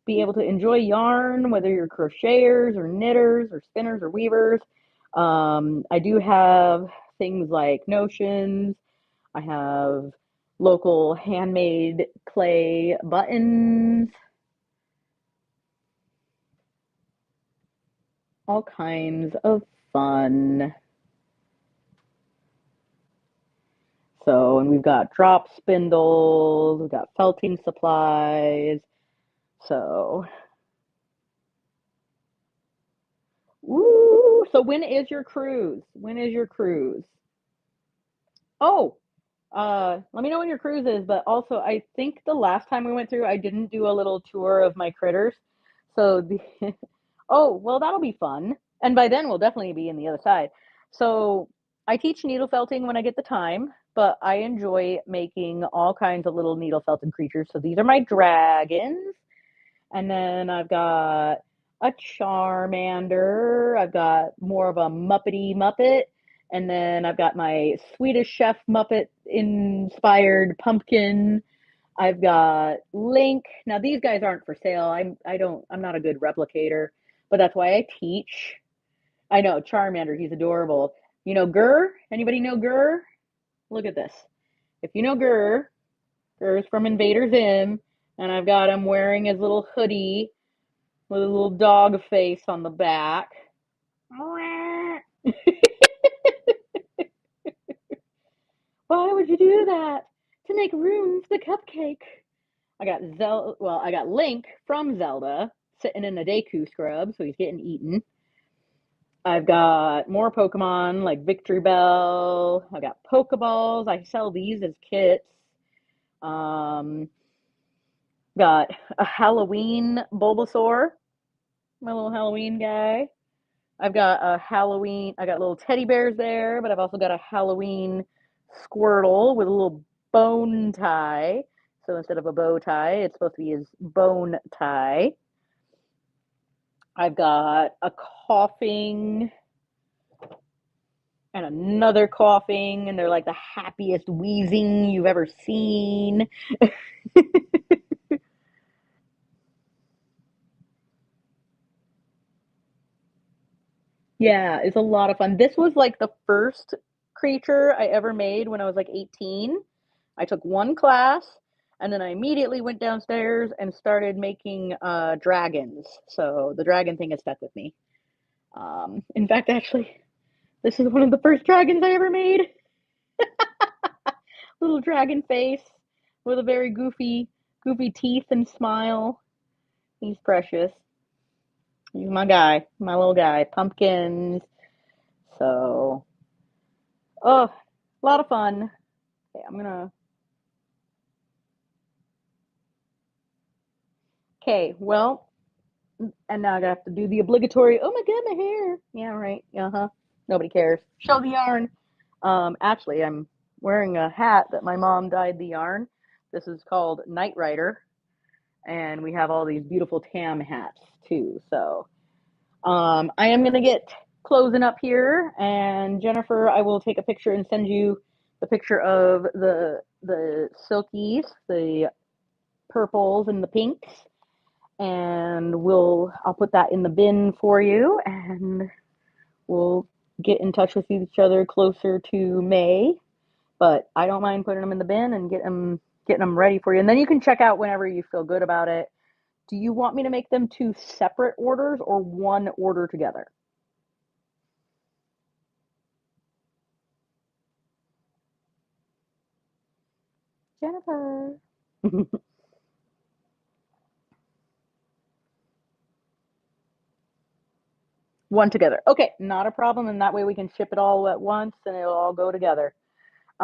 Speaker 1: be able to enjoy yarn, whether you're crocheters or knitters or spinners or weavers. I do have things like notions. I have local handmade clay buttons, all kinds of fun. So, and we've got drop spindles, we've got felting supplies. So, woo! So when is your cruise? When is your cruise? Oh, let me know when your cruise is, but also I think the last time we went through, I didn't do a little tour of my critters. So the oh, well, that'll be fun. And by then we'll definitely be in the other side. So I teach needle felting when I get the time, but I enjoy making all kinds of little needle felted creatures. So these are my dragons. And then I've got a Charmander. I've got more of a Muppety Muppet. And then I've got my Swedish Chef Muppet inspired pumpkin. I've got Link. Now these guys aren't for sale. I'm not a good replicator, but that's why I teach. I know Charmander, he's adorable. You know Gurr? Anybody know Gurr? Look at this. If you know Gurr, Gurr's from Invader Zim, and I've got him wearing his little hoodie with a little dog face on the back. Why would you do that? To make room for the cupcake. I got Link from Zelda sitting in a Deku scrub, so he's getting eaten. I've got more Pokemon like Victory Bell. I got Pokeballs. I sell these as kits. Um, got a Halloween Bulbasaur, my little Halloween guy. I got little teddy bears there, but I've also got a Halloween Squirtle with a little bone tie. So instead of a bow tie, it's supposed to be his bone tie. I've got a coughing and another coughing, and they're like the happiest wheezing you've ever seen. Yeah, it's a lot of fun. This was like the first creature I ever made when I was like 18. I took one class and then I immediately went downstairs and started making dragons. So the dragon thing has stuck with me. In fact, actually, this is one of the first dragons I ever made. Little dragon face with a very goofy teeth and smile. He's precious. He's my guy, my little guy. Pumpkins. So, oh, a lot of fun. Okay, I'm gonna. Okay, well, and now I have to do the obligatory. Oh my god, my hair. Yeah, right. Uh huh. Nobody cares. Show the yarn. Actually, I'm wearing a hat that my mom dyed the yarn. This is called Night Rider, and we have all these beautiful tam hats too. So, I am gonna get closing up here, and Jennifer, I will take a picture and send you the picture of the silkies, the purples and the pinks, and I'll put that in the bin for you, and we'll get in touch with each other closer to May. but I don't mind putting them in the bin and getting them ready for you. And then you can check out whenever you feel good about it. Do you want me to make them 2 separate orders or 1 order together? Jennifer. One together. Okay, not a problem. And that way we can ship it all at once and it'll all go together.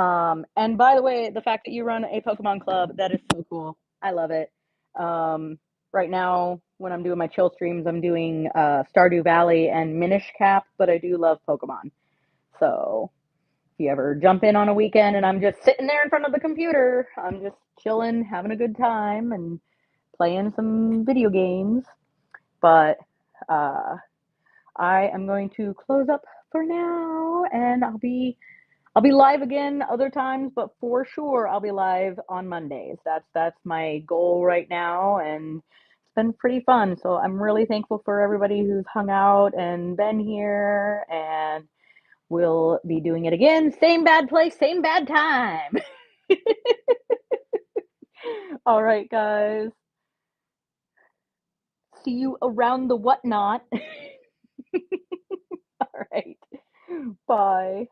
Speaker 1: And by the way, the fact that you run a Pokemon club, that is so cool. I love it. Right now, when I'm doing my chill streams, I'm doing Stardew Valley and Minish Cap, but I do love Pokemon. So if you ever jump in on a weekend and I'm just sitting there in front of the computer, I'm just chilling, having a good time, and playing some video games. But I am going to close up for now, and I'll be live again other times, but for sure I'll be live on Mondays. That's my goal right now, and it's been pretty fun. So I'm really thankful for everybody who's hung out and been here, and we'll be doing it again. Same bad place, same bad time. All right, guys. See you around the whatnot. All right. Bye.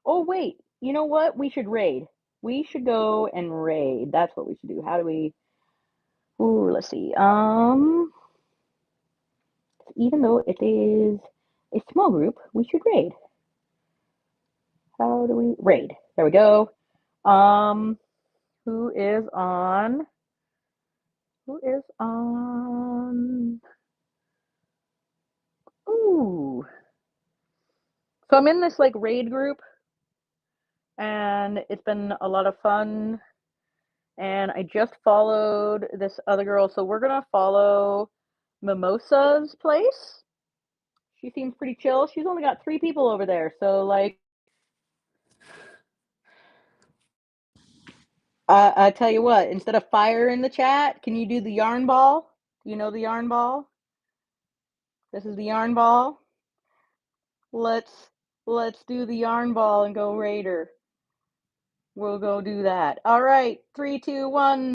Speaker 1: Oh, wait. You know what? We should raid. We should go and raid. That's what we should do. How do we? Ooh, let's see. Even though it is a small group, we should raid. How do we raid? There we go. Who is on? Who is on? Ooh. So I'm in this like raid group, and it's been a lot of fun. And I just followed this other girl, so we're gonna follow Mimosa's place. She seems pretty chill. She's only got 3 people over there, so like, I tell you what, instead of fire in the chat, can you do the yarn ball? You know the yarn ball? This is the yarn ball. Let's do the yarn ball and go Raider. We'll go do that. All right, 3, 2, 1.